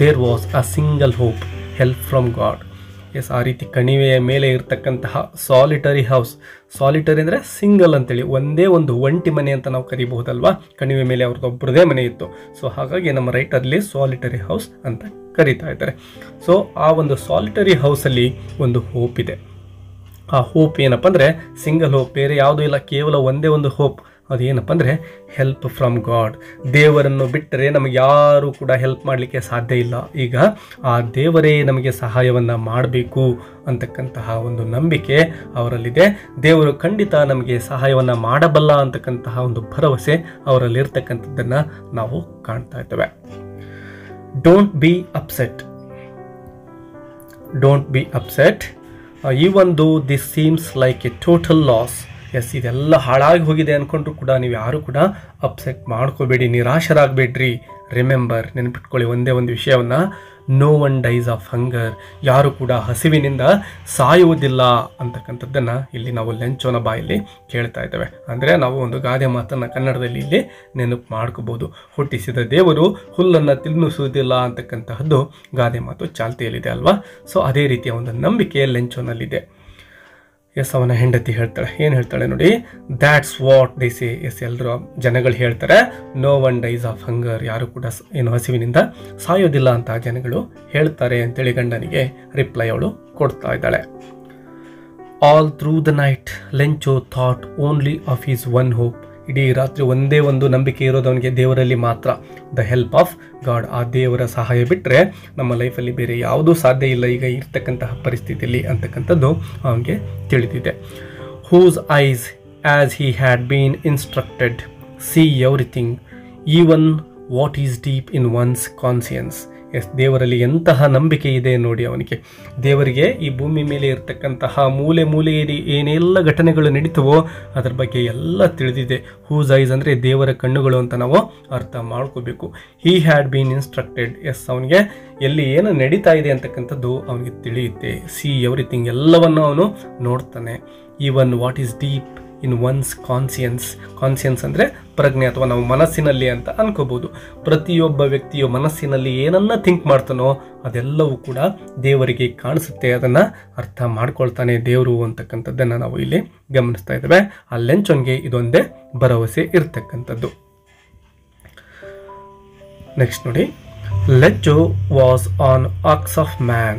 there was a single hope, help from God. Yes, ಆ ರೀತಿ ಕಣಿವೆಯ ಮೇಲೆ ಇರ್ತಕ್ಕಂತಹ ಸಾಲಿಟರಿ ಹೌಸ್. ಸಾಲಿಟರಿ ಅಂದರೆ ಸಿಂಗಲ್ ಅಂತೇಳಿ, ಒಂದೇ ಒಂದು ಒಂಟಿ ಮನೆ ಅಂತ ನಾವು ಕರಿಬಹುದಲ್ವಾ. ಕಣಿವೆ ಮೇಲೆ ಅವ್ರದ್ದೊಬ್ಬರದೇ ಮನೆ ಇತ್ತು. ಸೊ ಹಾಗಾಗಿ ನಮ್ಮ ರೈಟಲ್ಲಿ ಸಾಲಿಟರಿ ಹೌಸ್ ಅಂತ ಕರೀತಾ ಇದ್ದಾರೆ. ಸೊ ಆ ಒಂದು ಸಾಲಿಟರಿ ಹೌಸಲ್ಲಿ ಒಂದು ಹೋಪ್ ಇದೆ. ಆ ಹೋಪ್ ಏನಪ್ಪ ಅಂದರೆ ಸಿಂಗಲ್ ಹೋಪ್, ಬೇರೆ ಯಾವುದೂ ಇಲ್ಲ, ಕೇವಲ ಒಂದೇ ಒಂದು ಹೋಪ್. ಅದೇನಪ್ಪ ಅಂದರೆ ಹೆಲ್ಪ್ ಫ್ರಮ್ ಗಾಡ್. ದೇವರನ್ನು ಬಿಟ್ಟರೆ ನಮಗೆ ಯಾರೂ ಕೂಡ ಹೆಲ್ಪ್ ಮಾಡಲಿಕ್ಕೆ ಸಾಧ್ಯ ಇಲ್ಲ. ಈಗ ಆ ದೇವರೇ ನಮಗೆ ಸಹಾಯವನ್ನು ಮಾಡಬೇಕು ಅಂತಕ್ಕಂತಹ ಒಂದು ನಂಬಿಕೆ ಅವರಲ್ಲಿದೆ. ದೇವರು ಖಂಡಿತ ನಮಗೆ ಸಹಾಯವನ್ನು ಮಾಡಬಲ್ಲ ಅಂತಕ್ಕಂತಹ ಒಂದು ಭರವಸೆ ಅವರಲ್ಲಿರ್ತಕ್ಕಂಥದ್ದನ್ನು ನಾವು ಕಾಣ್ತಾ ಇದ್ದೇವೆ. Don't be upset. Don't be upset even though this seems like a total loss. Yes, ಇದೆಲ್ಲ ಹಾಳಾಗಿ ಹೋಗಿದೆ ಅಂದ್ಕೊಂಡ್ರು ಕೂಡ ನೀವು ಯಾರು ಕೂಡ ಅಪ್ಸೆಟ್ ಮಾಡ್ಕೋಬೇಡಿ, ನಿರಾಶರಾಗಬೇಡ್ರಿ. ರಿಮೆಂಬರ್, ನೆನಪಿಟ್ಕೊಳ್ಳಿ ಒಂದೇ ಒಂದು ವಿಷಯವನ್ನು, no one dies of hunger. ಯಾರು ಕೂಡ ಹಸಿವಿನಿಂದ ಸಾಯುವುದಿಲ್ಲ ಅಂತಕ್ಕಂಥದ್ದನ್ನು ಇಲ್ಲಿ ನಾವು ಲೆಂಚೋನ ಬಾಯಲ್ಲಿ ಕೇಳ್ತಾ ಇದ್ದೇವೆ. ಅಂದರೆ ನಾವು ಒಂದು ಗಾದೆ ಮಾತನ್ನು ಕನ್ನಡದಲ್ಲಿ ಇಲ್ಲಿ ನೆನಪು ಮಾಡ್ಕೋಬೋದು. ಹುಟ್ಟಿಸಿದ ದೇವರು ಹುಲ್ಲನ್ನು ತಿನ್ನಿಸುವುದಿಲ್ಲ ಅಂತಕ್ಕಂತಹದ್ದು ಗಾದೆ ಮಾತು ಚಾಲ್ತಿಯಲ್ಲಿದೆ ಅಲ್ವಾ. ಸೊ ಅದೇ ರೀತಿಯ ಒಂದು ನಂಬಿಕೆ ಲೆಂಚೋನಲ್ಲಿದೆ. ಎಸ್, ಅವನ ಹೆಂಡತಿ ಹೇಳ್ತಾಳೆ. ಏನು ಹೇಳ್ತಾಳೆ ನೋಡಿ, that's what they say. Yes, ಎಲ್ಲರೂ ಜನಗಳು ಹೇಳ್ತಾರೆ, no one dies of hunger. ಯಾರು ಕೂಡ ಏನು ಹಸಿವಿನಿಂದ ಸಾಯೋದಿಲ್ಲ ಅಂತ ಜನಗಳು ಹೇಳ್ತಾರೆ ಅಂತೇಳಿ ಗಂಡನಿಗೆ ರಿಪ್ಲೈ ಅವಳು ಕೊಡ್ತಾ ಇದ್ದಾಳೆ. All through the night Lencho thought only of his one hope. ಇಡೀ ರಾತ್ರಿ ಒಂದೇ ಒಂದು ನಂಬಿಕೆ ಇರೋದು ಅವನಿಗೆ, ದೇವರಲ್ಲಿ ಮಾತ್ರ. The help of god. ಆ ದೇವರ ಸಹಾಯ ಬಿಟ್ಟರೆ ನಮ್ಮ ಲೈಫಲ್ಲಿ ಬೇರೆ ಯಾವುದೂ ಸಾಧ್ಯ ಇಲ್ಲ ಈಗ ಇರ್ತಕ್ಕಂತಹ ಪರಿಸ್ಥಿತಿಯಲ್ಲಿ ಅಂತಕ್ಕಂಥದ್ದು ಅವನಿಗೆ ತಿಳಿದಿದೆ. Whose eyes as he had been instructed see everything even what is deep in one's conscience. Yes, ದೇವರಲ್ಲಿ ಎಂತಹ ನಂಬಿಕೆ ಇದೆ ನೋಡಿ ಅವನಿಗೆ. ದೇವರಿಗೆ ಈ ಭೂಮಿ ಮೇಲೆ ಇರತಕ್ಕಂತಹ ಮೂಲೆ ಮೂಲೆಯಲ್ಲಿ ಏನೆಲ್ಲ ಘಟನೆಗಳು ನಡೀತವೋ ಅದರ ಬಗ್ಗೆ ಎಲ್ಲ ತಿಳಿದಿದೆ. ಹೂಸ್ ಐಸ್ ಅಂದರೆ ದೇವರ ಕಣ್ಣುಗಳು ಅಂತ ನಾವು ಅರ್ಥ ಮಾಡ್ಕೋಬೇಕು. He had been instructed. Yes, ಅವನಿಗೆ ಎಲ್ಲಿ ಏನು ನಡೀತಾ ಇದೆ ಅಂತಕ್ಕಂಥದ್ದು ಅವನಿಗೆ ತಿಳಿಯುತ್ತೆ. ಸಿ ಎವ್ರಿಥಿಂಗ್, ಎಲ್ಲವನ್ನು ಅವನು ನೋಡ್ತಾನೆ. Even what is deep in one's conscience. Conscience ಅಂದರೆ ಪ್ರಜ್ಞೆ ಅಥವಾ ನಾವು ಮನಸ್ಸಿನಲ್ಲಿ ಅಂತ ಅನ್ಕೋಬಹುದು. ಪ್ರತಿಯೊಬ್ಬ ವ್ಯಕ್ತಿಯು ಮನಸ್ಸಿನಲ್ಲಿ ಏನನ್ನ ಥಿಂಕ್ ಮಾಡ್ತಾನೋ ಅದೆಲ್ಲವೂ ಕೂಡ ದೇವರಿಗೆ ಕಾಣಿಸುತ್ತೆ. ಅದನ್ನು ಅರ್ಥ ಮಾಡ್ಕೊಳ್ತಾನೆ ದೇವರು ಅಂತಕ್ಕಂಥದ್ದನ್ನು ನಾವು ಇಲ್ಲಿ ಗಮನಿಸ್ತಾ ಇದ್ದೇವೆ. ಆ ಲೆಂಚೋನ್ಗೆ ಇದೊಂದೇ ಭರವಸೆ ಇರ್ತಕ್ಕಂಥದ್ದು. ನೆಕ್ಸ್ಟ್ ನೋಡಿ, Lencho was an ox of man.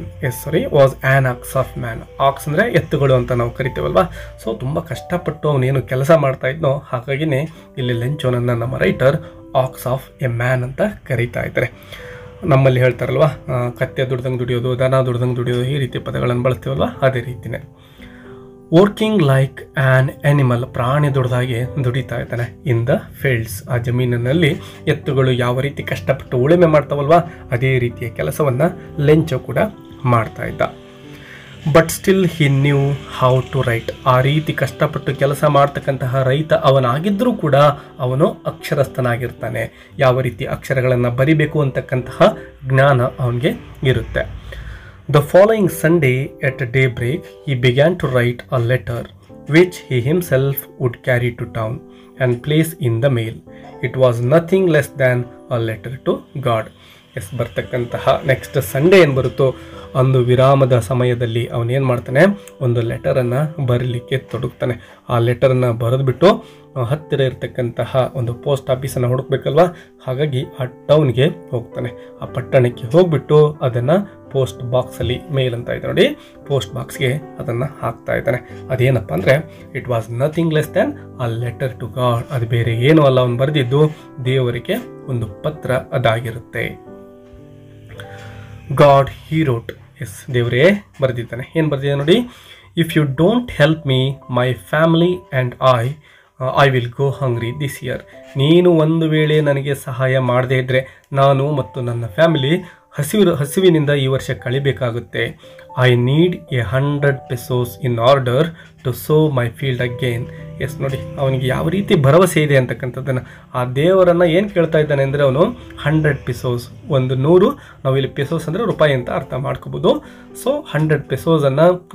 Was an ox of man. Ox ಅಂದರೆ ಎತ್ತುಗಳು ಅಂತ ನಾವು ಕರಿತೇವಲ್ವಾ. ಸೊ ತುಂಬ ಕಷ್ಟಪಟ್ಟು ಅವನೇನು ಕೆಲಸ ಮಾಡ್ತಾ ಇದ್ನೋ ಹಾಗಾಗಿನೇ ಇಲ್ಲಿ ಲೆಂಚೋನನ್ನು ನಮ್ಮ writer ox of a man ಅಂತ ಕರೀತಾ ಇದ್ದಾರೆ. ನಮ್ಮಲ್ಲಿ ಹೇಳ್ತಾರಲ್ವ, ಕತ್ತೆ ದುಡ್ದಂಗೆ ದುಡಿಯೋದು, ದನ ದುಡ್ದಂಗೆ ದುಡಿಯೋದು, ಈ ರೀತಿ ಪದಗಳನ್ನು ಬಳಸ್ತೀವಲ್ವ, ಅದೇ ರೀತಿನೇ. Working like an animal. ಪ್ರಾಣಿ ದುಡ್ದಾಗೆ ದುಡಿತಾ ಇದ್ದಾನೆ. In the fields. ಆ ಜಮೀನಿನಲ್ಲಿ ಎತ್ತುಗಳು ಯಾವ ರೀತಿ ಕಷ್ಟಪಟ್ಟು ಉಳುಮೆ ಮಾಡ್ತಾವಲ್ವ ಅದೇ ರೀತಿಯ ಕೆಲಸವನ್ನು ಲೆಂಚೋ ಕೂಡ ಮಾಡ್ತಾ ಇದ್ದ. But still he knew how to write. ಆ ರೀತಿ ಕಷ್ಟಪಟ್ಟು ಕೆಲಸ ಮಾಡ್ತಕ್ಕಂತಹ ರೈತ ಅವನಾಗಿದ್ದರೂ ಕೂಡ ಅವನು ಅಕ್ಷರಸ್ಥನಾಗಿರ್ತಾನೆ. ಯಾವ ರೀತಿ ಅಕ್ಷರಗಳನ್ನು ಬರಿಬೇಕು ಅಂತಕ್ಕಂತಹ ಜ್ಞಾನ ಅವನಿಗೆ ಇರುತ್ತೆ. The following Sunday at daybreak, he began to write a letter which he himself would carry to town and place in the mail. It was nothing less than a letter to God. Yes, ಬರ್ತಕ್ಕಂತಹ next Sunday ಏನು ಬರುತ್ತೋ ಒಂದು ವಿರಾಮದ ಸಮಯದಲ್ಲಿ ಅವನೇನು ಮಾಡ್ತಾನೆ, ಒಂದು ಲೆಟರನ್ನು ಬರೀಲಿಕ್ಕೆ ತೊಡಗ್ತಾನೆ. ಆ ಲೆಟರನ್ನು ಬರೆದುಬಿಟ್ಟು ಹತ್ತಿರ ಇರತಕ್ಕಂತಹ ಒಂದು ಪೋಸ್ಟ್ ಆಫೀಸನ್ನು ಹುಡುಕ್ಬೇಕಲ್ವ. ಹಾಗಾಗಿ ಆ ಟೌನ್ಗೆ ಹೋಗ್ತಾನೆ. ಆ ಪಟ್ಟಣಕ್ಕೆ ಹೋಗ್ಬಿಟ್ಟು ಅದನ್ನು ಪೋಸ್ಟ್ ಬಾಕ್ಸಲ್ಲಿ, ಮೇಲ್ ಅಂತ ಇದೆ ನೋಡಿ, ಪೋಸ್ಟ್ ಬಾಕ್ಸ್ಗೆ ಅದನ್ನು ಹಾಕ್ತಾ ಇದ್ದಾನೆ. ಅದೇನಪ್ಪ ಅಂದರೆ it was nothing less than a letter to god. ಅದು ಬೇರೆ ಏನೂ ಅಲ್ಲ, ಅವನು ಬರೆದಿದ್ದು ದೇವರಿಗೆ ಒಂದು ಪತ್ರ ಅದಾಗಿರುತ್ತೆ. God he wrote. ಎಸ್, ದೇವರೇ ಬರೆದಿದ್ದಾನೆ. ಏನು ಬರೆದಿದೆ ನೋಡಿ, if you don't help me my family and I will go hungry this year. ನೀನು ಒಂದು ವೇಳೆ ನನಗೆ ಸಹಾಯ ಮಾಡದೇ ಇದ್ದರೆ ನಾನು ಮತ್ತು ನನ್ನ ಫ್ಯಾಮಿಲಿ ಹಸಿವಿನಿಂದ ಈ ವರ್ಷ ಕಳಿಬೇಕಾಗುತ್ತೆ. I need 100 pesos in order to sow my field again. Yes, ನೋಡಿ ಅವನಿಗೆ ಯಾವ ರೀತಿ ಭರವಸೆ ಇದೆ ಅಂತಕ್ಕಂಥದ್ದನ್ನು. ಆ ದೇವರನ್ನು ಏನು ಕೇಳ್ತಾ ಇದ್ದಾನೆ ಅಂದರೆ ಅವನು 100 pesos, 100, ನಾವು ಇಲ್ಲಿ ಪೆಸೋಸ್ ಅಂದರೆ ರೂಪಾಯಿ ಅಂತ ಅರ್ಥ ಮಾಡ್ಕೋಬೋದು. ಸೊ 100 pesos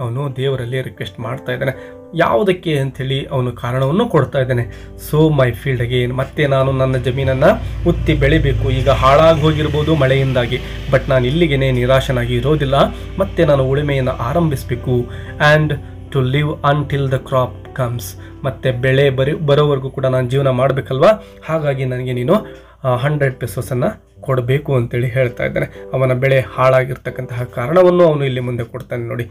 ಅವನು ದೇವರಲ್ಲಿ ರಿಕ್ವೆಸ್ಟ್ ಮಾಡ್ತಾ ಇದ್ದಾನೆ. ಯಾವುದಕ್ಕೆ ಅಂಥೇಳಿ ಅವನು ಕಾರಣವನ್ನು ಕೊಡ್ತಾ ಇದ್ದಾನೆ. So my field again. ಮತ್ತೆ ನಾನು ನನ್ನ ಜಮೀನನ್ನು ಉತ್ತಿ ಬೆಳಿಬೇಕು. ಈಗ ಹಾಳಾಗಿ ಹೋಗಿರ್ಬೋದು ಮಳೆಯಿಂದಾಗಿ, ಬಟ್ ನಾನು ಇಲ್ಲಿಗೇನೆ ನಿರಾಶನಾಗಿ ಇರೋದಿಲ್ಲ. ಮತ್ತೆ ನಾನು ಉಳುಮೆಯನ್ನು ಆರಂಭಿಸಬೇಕು. And to live until the crop comes. ಮತ್ತು ಬೆಳೆ ಬರೋವರೆಗೂ ಕೂಡ ನಾನು ಜೀವನ ಮಾಡಬೇಕಲ್ವಾ. ಹಾಗಾಗಿ ನನಗೆ ನೀನು 100 pesos ಕೊಡಬೇಕು ಅಂತೇಳಿ ಹೇಳ್ತಾ ಇದ್ದಾನೆ. ಅವನ ಬೆಳೆ ಹಾಳಾಗಿರ್ತಕ್ಕಂತಹ ಕಾರಣವನ್ನು ಅವನು ಇಲ್ಲಿ ಮುಂದೆ ಕೊಡ್ತಾನೆ ನೋಡಿ.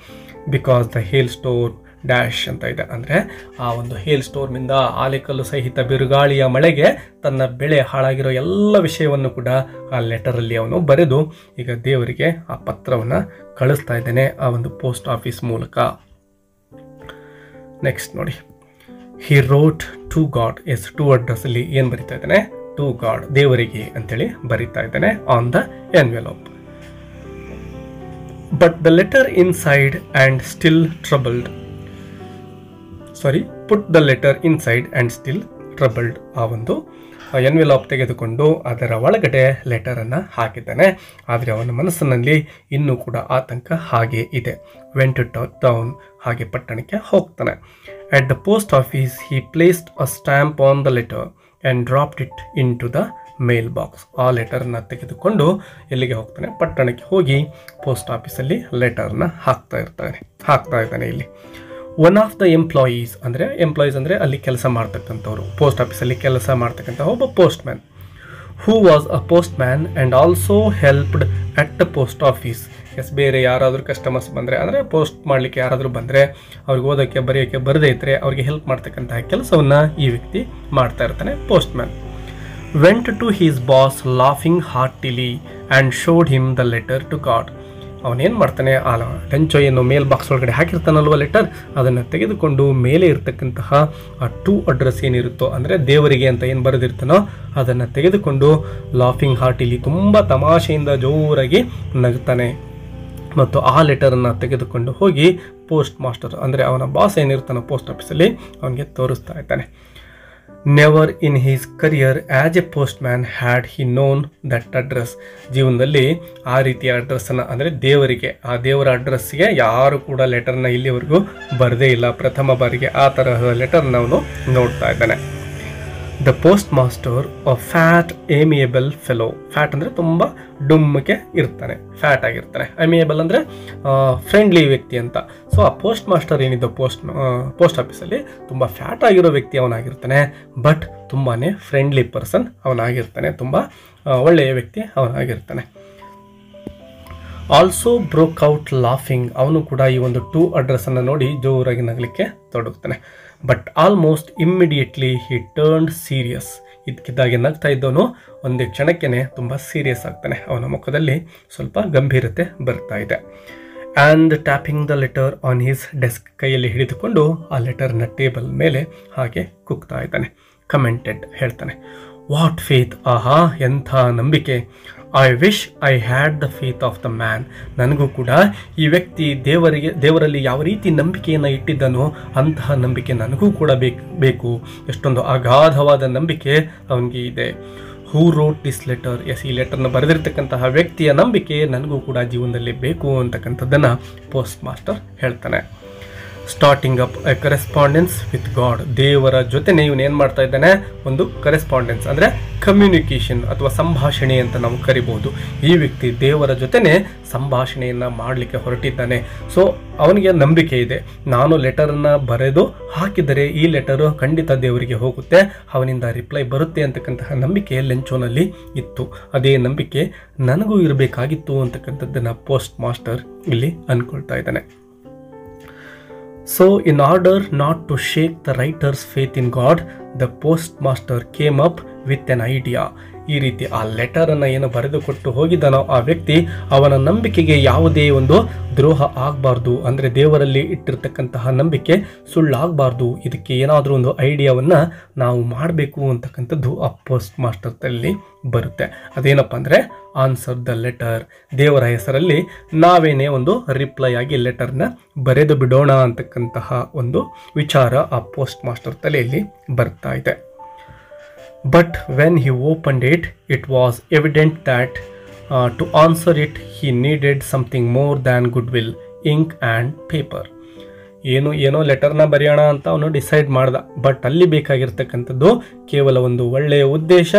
Because the he'll store dash ಅಂತ ಇದೆ. ಅಂದರೆ ಆ ಒಂದು ಹೇಲ್ ಸ್ಟೋರ್ನಿಂದ ಆಲಿಕಲ್ಲು ಸಹಿತ ಬಿರುಗಾಳಿಯ ಮಳೆಗೆ ತನ್ನ ಬೆಳೆ ಹಾಳಾಗಿರೋ ಎಲ್ಲ ವಿಷಯವನ್ನು ಕೂಡ ಆ ಲೆಟರಲ್ಲಿ ಅವನು ಬರೆದು ಈಗ ದೇವರಿಗೆ ಆ ಪತ್ರವನ್ನು ಕಳಿಸ್ತಾ ಇದ್ದಾನೆ ಆ ಒಂದು ಪೋಸ್ಟ್ ಆಫೀಸ್ ಮೂಲಕ. ನೆಕ್ಸ್ಟ್ ನೋಡಿ, he wrote to god. Yes, to ಅಡ್ರೆಸ್ಸಲ್ಲಿ ಏನು ಬರಿತಾ ಇದ್ದಾನೆ, ಟು ಗಾಡ್, ದೇವರಿಗೆ ಅಂತೇಳಿ ಬರಿತಾ ಇದ್ದಾನೆ on the envelope. But the letter inside and still troubled. Put the letter inside and still troubled. ಆ ಒಂದು ಎನ್ವೆಲಾಪ್ ತೆಗೆದುಕೊಂಡು ಅದರ ಒಳಗಡೆ ಲೆಟರನ್ನು ಹಾಕಿದ್ದಾನೆ. ಆದರೆ ಅವನ ಮನಸ್ಸಿನಲ್ಲಿ ಇನ್ನೂ ಕೂಡ ಆತಂಕ ಹಾಗೆ ಇದೆ. ವೆಂಟ್ ಟು ಟೌನ್, ಹಾಗೆ ಪಟ್ಟಣಕ್ಕೆ ಹೋಗ್ತಾನೆ. At the post office he placed a stamp on the letter and dropped it into the mailbox. ಆ ಲೆಟರನ್ನು ತೆಗೆದುಕೊಂಡು ಎಲ್ಲಿಗೆ ಹೋಗ್ತಾನೆ, ಪಟ್ಟಣಕ್ಕೆ ಹೋಗಿ ಪೋಸ್ಟ್ ಆಫೀಸಲ್ಲಿ ಲೆಟರ್ನ ಹಾಕ್ತಾ ಇದ್ದಾನೆ ಇಲ್ಲಿ. ಒನ್ ಆಫ್ ದ ಎಂಪ್ಲಾಯೀಸ್ ಅಂದರೆ ಅಲ್ಲಿ ಕೆಲಸ ಮಾಡ್ತಕ್ಕಂಥವ್ರು, ಪೋಸ್ಟ್ ಆಫೀಸಲ್ಲಿ ಕೆಲಸ ಮಾಡ್ತಕ್ಕಂಥ ಒಬ್ಬ postman. Who was a postman and also helped at the post office. Yes, ಬೇರೆ ಯಾರಾದರೂ ಕಸ್ಟಮರ್ಸ್ ಬಂದರೆ, ಅಂದರೆ ಪೋಸ್ಟ್ ಮಾಡಲಿಕ್ಕೆ ಯಾರಾದರೂ ಬಂದರೆ, ಅವ್ರಿಗೆ ಓದೋಕ್ಕೆ ಬರೆಯೋಕ್ಕೆ ಬರದೇ ಇದ್ದರೆ ಅವ್ರಿಗೆ ಹೆಲ್ಪ್ ಮಾಡ್ತಕ್ಕಂತಹ ಕೆಲಸವನ್ನು ಈ ವ್ಯಕ್ತಿ ಮಾಡ್ತಾ ಇರ್ತಾನೆ, postman. Went to his boss laughing heartily and showed him the letter to God. ಅವನೇನು ಮಾಡ್ತಾನೆ, ಆ ಲೆಂಚೋ ಏನು ಮೇಲ್ ಬಾಕ್ಸ್ ಒಳಗಡೆ ಹಾಕಿರ್ತಾನಲ್ವ ಲೆಟರ್, ಅದನ್ನು ತೆಗೆದುಕೊಂಡು ಮೇಲೆ ಇರ್ತಕ್ಕಂತಹ ಆ ಟು ಅಡ್ರೆಸ್ ಏನಿರುತ್ತೋ, ಅಂದರೆ ದೇವರಿಗೆ ಅಂತ ಏನು ಬರೆದಿರ್ತಾನೋ ಅದನ್ನು ತೆಗೆದುಕೊಂಡು ಲಾಫಿಂಗ್ ಹಾರ್ಟ್ ಇಲ್ಲಿ ತುಂಬ ತಮಾಷೆಯಿಂದ ಜೋರಾಗಿ ನಗ್ತಾನೆ. ಮತ್ತು ಆ ಲೆಟರನ್ನು ತೆಗೆದುಕೊಂಡು ಹೋಗಿ ಪೋಸ್ಟ್ ಮಾಸ್ಟರ್ ಅಂದರೆ ಅವನ ಬಾಸ್ ಏನಿರ್ತಾನೋ ಪೋಸ್ಟ್ ಆಫೀಸಲ್ಲಿ ಅವನಿಗೆ ತೋರಿಸ್ತಾ ಇದ್ದಾನೆ. Never in his career as a postman had he known that address. ಜೀವನದಲ್ಲಿ ಆ ರೀತಿಯ ಅಡ್ರೆಸ್ಸನ್ನು ಅಂದರೆ ದೇವರಿಗೆ, ಆ ದೇವರ ಅಡ್ರೆಸ್ಗೆ ಯಾರು ಕೂಡ ಲೆಟರ್ನ ಇಲ್ಲಿವರೆಗೂ ಬರದೇ ಇಲ್ಲ. ಪ್ರಥಮ ಬಾರಿಗೆ ಆ ತರಹದ ಲೆಟರ್ನ ಅವನು ನೋಡ್ತಾ ಇದ್ದಾನೆ. The postmaster a fat amiable fellow. Fat ಅಂದರೆ ತುಂಬ ಡುಮ್ಮಕ್ಕೆ ಇರ್ತಾನೆ, ಫ್ಯಾಟ್ ಆಗಿರ್ತಾನೆ. ಏಮಿಯೇಬಲ್ ಅಂದರೆ ಫ್ರೆಂಡ್ಲಿ ವ್ಯಕ್ತಿ ಅಂತ. ಸೊ ಆ ಪೋಸ್ಟ್ ಮಾಸ್ಟರ್ ಏನಿದ್ದ ಪೋಸ್ಟ್ ಆಫೀಸಲ್ಲಿ ತುಂಬ ಫ್ಯಾಟ್ ಆಗಿರೋ ವ್ಯಕ್ತಿ ಅವನಾಗಿರ್ತಾನೆ, ಬಟ್ ತುಂಬಾ ಫ್ರೆಂಡ್ಲಿ ಪರ್ಸನ್ ಅವನಾಗಿರ್ತಾನೆ, ತುಂಬ ಒಳ್ಳೆಯ ವ್ಯಕ್ತಿ ಅವನಾಗಿರ್ತಾನೆ. Also broke out laughing. ಅವನು ಕೂಡ ಈ ಒಂದು ಟು ಅಡ್ರೆಸ್ಸನ್ನು ನೋಡಿ ಜೋರಾಗಿ ನಗಲಿಕ್ಕೆ ತೊಡಗುತ್ತಾನೆ. But almost immediately he turned serious. ಇದಕ್ಕಿದ್ದಾಗೆ ನಗ್ತಾ ಇದ್ದವನು ಒಂದೇ ಕ್ಷಣಕ್ಕೆ ತುಂಬ ಸೀರಿಯಸ್ ಆಗ್ತಾನೆ. ಅವನ ಮುಖದಲ್ಲಿ ಸ್ವಲ್ಪ ಗಂಭೀರತೆ ಬರ್ತಾ ಇದೆ. And tapping the letter on his desk. ಕೈಯಲ್ಲಿ ಹಿಡಿದುಕೊಂಡು ಆ ಲೆಟರ್ನ ಟೇಬಲ್ ಮೇಲೆ ಹಾಗೆ ಕುಗ್ತಾ ಇದ್ದಾನೆ. ಕಮೆಂಟೆಡ್ ಹೇಳ್ತಾನೆ, ವಾಟ್ ಫೇತ್. ಆಹಾ, ಎಂಥ ನಂಬಿಕೆ. I wish I had the faith of the man. ನನಗೂ ಕೂಡ ಈ ವ್ಯಕ್ತಿ ದೇವರಲ್ಲಿ ಯಾವ ರೀತಿ ನಂಬಿಕೆಯನ್ನು ಇಟ್ಟಿದ್ದನೋ ಅಂತಹ ನಂಬಿಕೆ ನನಗೂ ಕೂಡ ಬೇಕು. ಎಷ್ಟೊಂದು ಅಗಾಧವಾದ ನಂಬಿಕೆ ಅವನಿಗೆ ಇದೆ. Who wrote this letter. Yes, ಈ ಲೆಟರ್ನ ಬರೆದಿರ್ತಕ್ಕಂತಹ ವ್ಯಕ್ತಿಯ ನಂಬಿಕೆ ನನಗೂ ಕೂಡ ಜೀವನದಲ್ಲಿ ಬೇಕು ಅಂತಕ್ಕಂಥದ್ದನ್ನು ಪೋಸ್ಟ್ ಮಾಸ್ಟರ್ ಹೇಳ್ತಾನೆ. Starting up A correspondence with god. ದೇವರ ಜೊತೆನೆ ಇವನೇನು ಮಾಡ್ತಾ ಇದ್ದಾನೆ, ಒಂದು ಕರೆಸ್ಪಾಂಡೆನ್ಸ್ ಅಂದರೆ ಕಮ್ಯುನಿಕೇಷನ್ ಅಥವಾ ಸಂಭಾಷಣೆ ಅಂತ ನಾವು ಕರಿಬಹುದು. ಈ ವ್ಯಕ್ತಿ ದೇವರ ಜೊತೆನೆ ಸಂಭಾಷಣೆಯನ್ನು ಮಾಡಲಿಕ್ಕೆ ಹೊರಟಿದ್ದಾನೆ. ಸೊ ಅವನಿಗೆ ನಂಬಿಕೆ ಇದೆ, ನಾನು ಲೆಟರನ್ನು ಬರೆದು ಹಾಕಿದರೆ ಈ ಲೆಟರು ಖಂಡಿತ ದೇವರಿಗೆ ಹೋಗುತ್ತೆ, ಅವನಿಂದ ರಿಪ್ಲೈ ಬರುತ್ತೆ ಅಂತಕ್ಕಂತಹ ನಂಬಿಕೆ ಲೆಂಚೋನಲ್ಲಿ ಇತ್ತು. ಅದೇ ನಂಬಿಕೆ ನನಗೂ ಇರಬೇಕಾಗಿತ್ತು ಅಂತಕ್ಕಂಥದ್ದನ್ನು ಪೋಸ್ಟ್ ಮಾಸ್ಟರ್ ಇಲ್ಲಿ ಅಂದ್ಕೊಳ್ತಾ ಇದ್ದಾನೆ. So, in order not to shake the writer's faith in God, the postmaster came up with an idea. ಈ ರೀತಿ ಆ ಲೆಟರನ್ನು ಏನು ಬರೆದುಕೊಟ್ಟು ಹೋಗಿದ್ದಾನೋ ಆ ವ್ಯಕ್ತಿ, ಅವನ ನಂಬಿಕೆಗೆ ಯಾವುದೇ ಒಂದು ದ್ರೋಹ ಆಗಬಾರ್ದು, ಅಂದರೆ ದೇವರಲ್ಲಿ ಇಟ್ಟಿರ್ತಕ್ಕಂತಹ ನಂಬಿಕೆ ಸುಳ್ಳಾಗಬಾರ್ದು, ಇದಕ್ಕೆ ಏನಾದರೂ ಒಂದು ಐಡಿಯಾವನ್ನು ನಾವು ಮಾಡಬೇಕು ಅಂತಕ್ಕಂಥದ್ದು ಆ ಪೋಸ್ಟ್ ಮಾಸ್ಟರ್ದಲ್ಲಿ ಬರುತ್ತೆ. ಅದೇನಪ್ಪ ಅಂದರೆ ಆನ್ಸರ್ ದ ಲೆಟರ್. ದೇವರ ಹೆಸರಲ್ಲಿ ನಾವೇನೇ ಒಂದು ರಿಪ್ಲೈ ಆಗಿ ಲೆಟರ್ನ ಬರೆದು ಬಿಡೋಣ ಅಂತಕ್ಕಂತಹ ಒಂದು ವಿಚಾರ ಆ ಪೋಸ್ಟ್ ಮಾಸ್ಟರ್ ತಲೆಯಲ್ಲಿ ಬರ್ತಾ ಇದೆ. But when he opened it, it was evident that to answer it, he needed something more than goodwill, ink and paper. ಏನೋ ಲೆಟರ್ನ ಬರೆಯೋಣ ಅಂತ ಅವನು ಡಿಸೈಡ್ ಮಾಡ್ದ, ಬಟ್ ಅಲ್ಲಿ ಬೇಕಾಗಿರ್ತಕ್ಕಂಥದ್ದು ಕೇವಲ ಒಂದು ಒಳ್ಳೆಯ ಉದ್ದೇಶ,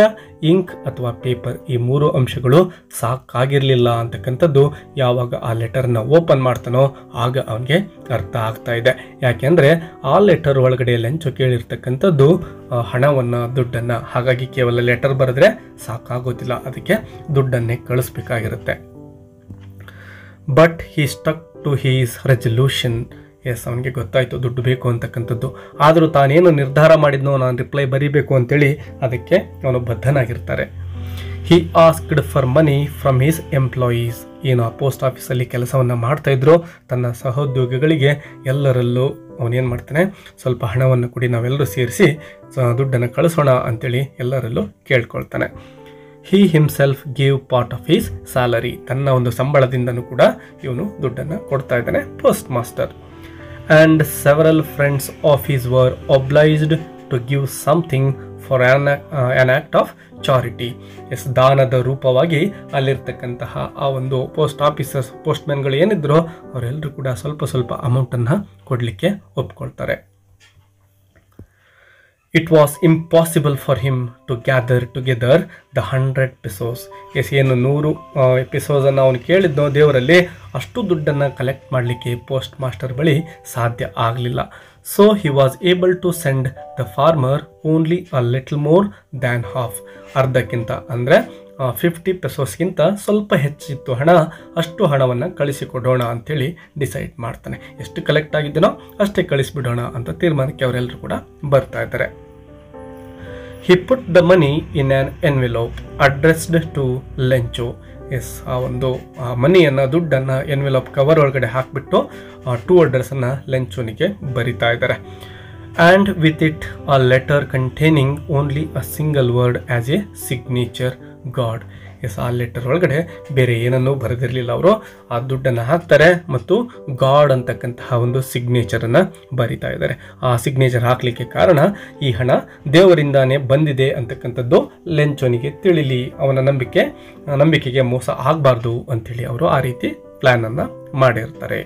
ಇಂಕ್ ಅಥವಾ ಪೇಪರ್. ಈ ಮೂರು ಅಂಶಗಳು ಸಾಕಾಗಿರಲಿಲ್ಲ ಅಂತಕ್ಕಂಥದ್ದು ಯಾವಾಗ ಆ ಲೆಟರ್ನ ಓಪನ್ ಮಾಡ್ತಾನೋ ಆಗ ಅವನಿಗೆ ಅರ್ಥ ಆಗ್ತಾ ಇದೆ. ಯಾಕೆಂದರೆ ಆ ಲೆಟರ್ ಒಳಗಡೆ ಲಂಚು ಕೇಳಿರ್ತಕ್ಕಂಥದ್ದು ಹಣವನ್ನು, ದುಡ್ಡನ್ನು. ಹಾಗಾಗಿ ಕೇವಲ ಲೆಟರ್ ಬರೆದ್ರೆ ಸಾಕಾಗೋದಿಲ್ಲ, ಅದಕ್ಕೆ ದುಡ್ಡನ್ನೇ ಕಳಿಸ್ಬೇಕಾಗಿರುತ್ತೆ. But he stuck to his resolution. Yes, ಅವನಿಗೆ ಗೊತ್ತಾಯಿತು ದುಡ್ಡು ಬೇಕು ಅಂತಕ್ಕಂಥದ್ದು. ಆದರೂ ತಾನೇನು ನಿರ್ಧಾರ ಮಾಡಿದ್ನೋ, ನಾನು ರಿಪ್ಲೈ ಬರೀಬೇಕು ಅಂತೇಳಿ ಅದಕ್ಕೆ ಅವನು ಬದ್ಧನಾಗಿರ್ತಾರೆ. He asked for money from his employees. ಏನು ಆ ಪೋಸ್ಟ್ ಆಫೀಸಲ್ಲಿ ಕೆಲಸವನ್ನು ಮಾಡ್ತಾ ಇದ್ರು ತನ್ನ ಸಹೋದ್ಯೋಗಿಗಳಿಗೆ ಎಲ್ಲರಲ್ಲೂ ಅವನೇನು ಮಾಡ್ತಾನೆ, ಸ್ವಲ್ಪ ಹಣವನ್ನು ಕೊಡಿ, ನಾವೆಲ್ಲರೂ ಸೇರಿಸಿ ದುಡ್ಡನ್ನು ಕಳಿಸೋಣ ಅಂತೇಳಿ ಎಲ್ಲರಲ್ಲೂ ಕೇಳ್ಕೊಳ್ತಾನೆ. He himself gave part of his salary. ತನ್ನ ಒಂದು ಸಂಬಳದಿಂದನೂ ಕೂಡ ಇವನು ದುಡ್ಡನ್ನು ಕೊಡ್ತಾ ಇದ್ದಾನೆ post master. And several friends of his were obliged to give something for an act of charity. Yes, ದಾನದ ರೂಪವಾಗಿ ಅಲ್ಲಿರ್ತಕ್ಕಂತಹ ಆ ಒಂದು ಪೋಸ್ಟ್ಮ್ಯಾನ್ಗಳು ಏನಿದ್ರು ಅವರೆಲ್ಲರೂ ಕೂಡ ಸ್ವಲ್ಪ ಅಮೌಂಟನ್ನು ಕೊಡಲಿಕ್ಕೆ ಒಪ್ಕೊಳ್ತಾರೆ. It was impossible for him to gather together the 100 pesos. Yes, ಏನು 100 pesos ಅವನು ಕೇಳಿದ್ನೋ ದೇವರಲ್ಲಿ, ಅಷ್ಟು ದುಡ್ಡನ್ನು ಕಲೆಕ್ಟ್ ಮಾಡಲಿಕ್ಕೆ ಪೋಸ್ಟ್ ಮಾಸ್ಟರ್ ಬಳಿ ಸಾಧ್ಯ ಆಗಲಿಲ್ಲ. So he was able to send the farmer only a little more than half. ಅರ್ಧಕ್ಕಿಂತ ಅಂದರೆ 50 pesos ಸ್ವಲ್ಪ ಹೆಚ್ಚಿತ್ತು ಹಣ, ಅಷ್ಟು ಹಣವನ್ನು ಕಳಿಸಿಕೊಡೋಣ ಅಂಥೇಳಿ ಡಿಸೈಡ್ ಮಾಡ್ತಾನೆ. ಎಷ್ಟು ಕಲೆಕ್ಟ್ ಆಗಿದ್ದೀನೋ ಅಷ್ಟೇ ಕಳಿಸಿಬಿಡೋಣ ಅಂತ ತೀರ್ಮಾನಕ್ಕೆ ಅವರೆಲ್ಲರೂ ಕೂಡ ಬರ್ತಾ ಇದ್ದಾರೆ. He put the money in an envelope addressed to Lencho. Yes ಆ ಒಂದು ಮನಿಯನ್ನು ದುಡ್ಡನ್ನು ಎನ್ವೆಲಪ್ ಕವರ್ ಒಳಗಡೆ ಹಾಕಿಬಿಟ್ಟು ಆ 2 ಅಡ್ರೆಸ್ಸನ್ನು ಲೆಂಚೋನಿಗೆ ಬರಿತಾ ಇದ್ದಾರೆ. And with it a letter containing only a single word as a signature God. Yes ಆ ಲೆಟರ್ ಒಳಗಡೆ ಬೇರೆ ಏನನ್ನೂ ಬರೆದಿರಲಿಲ್ಲ. ಅವರು ಆ ದುಡ್ಡನ್ನು ಹಾಕ್ತಾರೆ ಮತ್ತು ಗಾಡ್ ಅಂತಕ್ಕಂತಹ ಒಂದು ಸಿಗ್ನೇಚರನ್ನು ಬರಿತಾ ಇದ್ದಾರೆ. ಆ ಸಿಗ್ನೇಚರ್ ಹಾಕಲಿಕ್ಕೆ ಕಾರಣ ಈ ಹಣ ದೇವರಿಂದಾನೇ ಬಂದಿದೆ ಅಂತಕ್ಕಂಥದ್ದು ಲೆಂಚೋನಿಗೆ ತಿಳಿಲಿ, ಅವನ ನಂಬಿಕೆಗೆ ಮೋಸ ಆಗಬಾರ್ದು ಅಂಥೇಳಿ ಅವರು ಆ ರೀತಿ ಪ್ಲ್ಯಾನನ್ನು ಮಾಡಿರ್ತಾರೆ.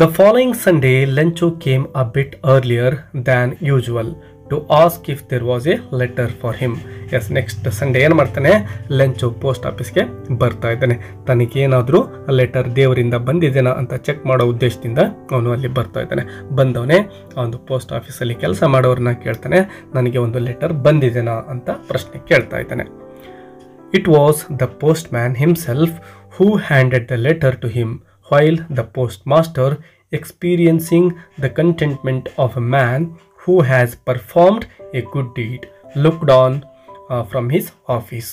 The following Sunday, Lencho came a bit earlier than usual to ask if there was a letter for him. Yes, next Sunday ಏನು ಮಾಡ್ತಾನೆ, ಲೆಂಚೋ ಪೋಸ್ಟ್ ಆಫೀಸ್ಗೆ ಬರ್ತಾ ಇದ್ದಾನೆ. ತನಗೇನಾದರೂ ಲೆಟರ್ ದೇವರಿಂದ ಬಂದಿದೆನಾ ಅಂತ ಚೆಕ್ ಮಾಡೋ ಉದ್ದೇಶದಿಂದ ಅವನು ಅಲ್ಲಿ ಬರ್ತಾ ಇದ್ದಾನೆ. ಬಂದವನೇ ಆ ಒಂದು ಪೋಸ್ಟ್ ಆಫೀಸಲ್ಲಿ ಕೆಲಸ ಮಾಡೋರನ್ನ ಕೇಳ್ತಾನೆ, ನನಗೆ ಒಂದು ಲೆಟರ್ ಬಂದಿದೆನಾ ಅಂತ ಪ್ರಶ್ನೆ ಕೇಳ್ತಾ ಇದ್ದಾನೆ. It was the postman himself who handed the letter to him, while the postmaster, experiencing the contentment of a man who has performed a good deed, looked on from his office.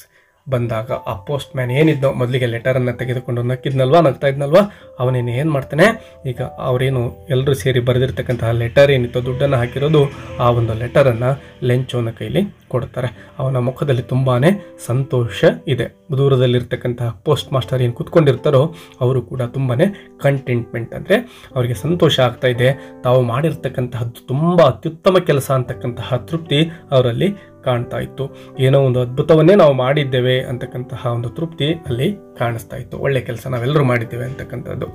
ಬಂದಾಗ ಆ post man ಏನಿದ್ದೋ ಮೊದಲಿಗೆ ಲೆಟರನ್ನು ತೆಗೆದುಕೊಂಡು ನಗ್ತಾ ಇದ್ನಲ್ವ, ಅವನೇನು ಏನು ಮಾಡ್ತಾನೆ, ಈಗ ಅವರೇನು ಎಲ್ಲರೂ ಸೇರಿ ಬರೆದಿರ್ತಕ್ಕಂತಹ ಲೆಟರ್ ಏನಿತ್ತೋ ದುಡ್ಡನ್ನು ಹಾಕಿರೋದು, ಆ ಒಂದು ಲೆಟರನ್ನು ಲೆಂಚೋನ ಕೈಲಿ ಕೊಡ್ತಾರೆ. ಅವನ ಮುಖದಲ್ಲಿ ತುಂಬಾ ಸಂತೋಷ ಇದೆ. ದೂರದಲ್ಲಿರ್ತಕ್ಕಂತಹ ಪೋಸ್ಟ್ ಮಾಸ್ಟರ್ ಏನು ಕೂತ್ಕೊಂಡಿರ್ತಾರೋ ಅವರು ಕೂಡ ತುಂಬಾ ಕಂಟೆಂಟ್ಮೆಂಟ್ ಅಂದರೆ ಅವರಿಗೆ ಸಂತೋಷ ಆಗ್ತಾ ಇದೆ, ತಾವು ಮಾಡಿರ್ತಕ್ಕಂತಹದ್ದು ತುಂಬ ಅತ್ಯುತ್ತಮ ಕೆಲಸ ಅಂತಕ್ಕಂತಹ ತೃಪ್ತಿ ಅವರಲ್ಲಿ ಕಾಣ್ತಾ ಇತ್ತು. ಏನೋ ಒಂದು ಅದ್ಭುತವನ್ನೇ ನಾವು ಮಾಡಿದ್ದೇವೆ ಅಂತಕ್ಕಂತಹ ಒಂದು ತೃಪ್ತಿ ಅಲ್ಲಿ ಕಾಣಿಸ್ತಾ ಇತ್ತು. ಒಳ್ಳೆ ಕೆಲಸ ನಾವೆಲ್ಲರೂ ಮಾಡಿದ್ದೇವೆ ಅಂತಕ್ಕಂಥದ್ದು.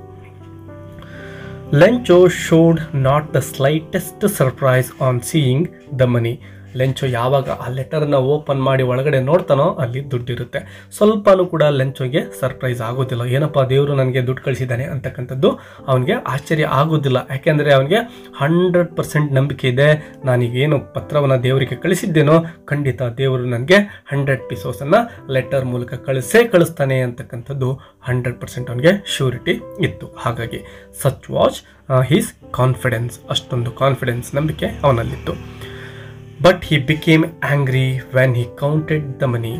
Lencho showed not the slightest surprise on seeing the money. Lencho ಯಾವಾಗ ಆ ಲೆಟರನ್ನು ಓಪನ್ ಮಾಡಿ ಒಳಗಡೆ ನೋಡ್ತಾನೋ ಅಲ್ಲಿ ದುಡ್ಡಿರುತ್ತೆ. ಸ್ವಲ್ಪನೂ ಕೂಡ ಲೆಂಚೋಗೆ ಸರ್ಪ್ರೈಸ್ ಆಗೋದಿಲ್ಲ. ಏನಪ್ಪ ದೇವರು ನನಗೆ ದುಡ್ಡು ಕಳಿಸಿದ್ದಾನೆ ಅಂತಕ್ಕಂಥದ್ದು ಅವನಿಗೆ ಆಶ್ಚರ್ಯ ಆಗೋದಿಲ್ಲ. ಯಾಕೆಂದರೆ ಅವನಿಗೆ 100% ನಂಬಿಕೆ ಇದೆ, ನಾನೀಗೇನು ಪತ್ರವನ್ನು ದೇವರಿಗೆ ಕಳಿಸಿದ್ದೇನೋ ಖಂಡಿತ ದೇವರು ನನಗೆ 100 ಪೀಸೋಸನ್ನು ಲೆಟರ್ ಮೂಲಕ ಕಳಿಸ್ತಾನೆ ಅಂತಕ್ಕಂಥದ್ದು 100% ಅವನಿಗೆ ಶ್ಯೂರಿಟಿ ಇತ್ತು. ಹಾಗಾಗಿ ಸಚ್ ವಾಚ್ ಹೀಸ್ ಕಾನ್ಫಿಡೆನ್ಸ್, ಅಷ್ಟೊಂದು ಕಾನ್ಫಿಡೆನ್ಸ್ ನಂಬಿಕೆ ಅವನಲ್ಲಿತ್ತು. But he became angry when he counted the money.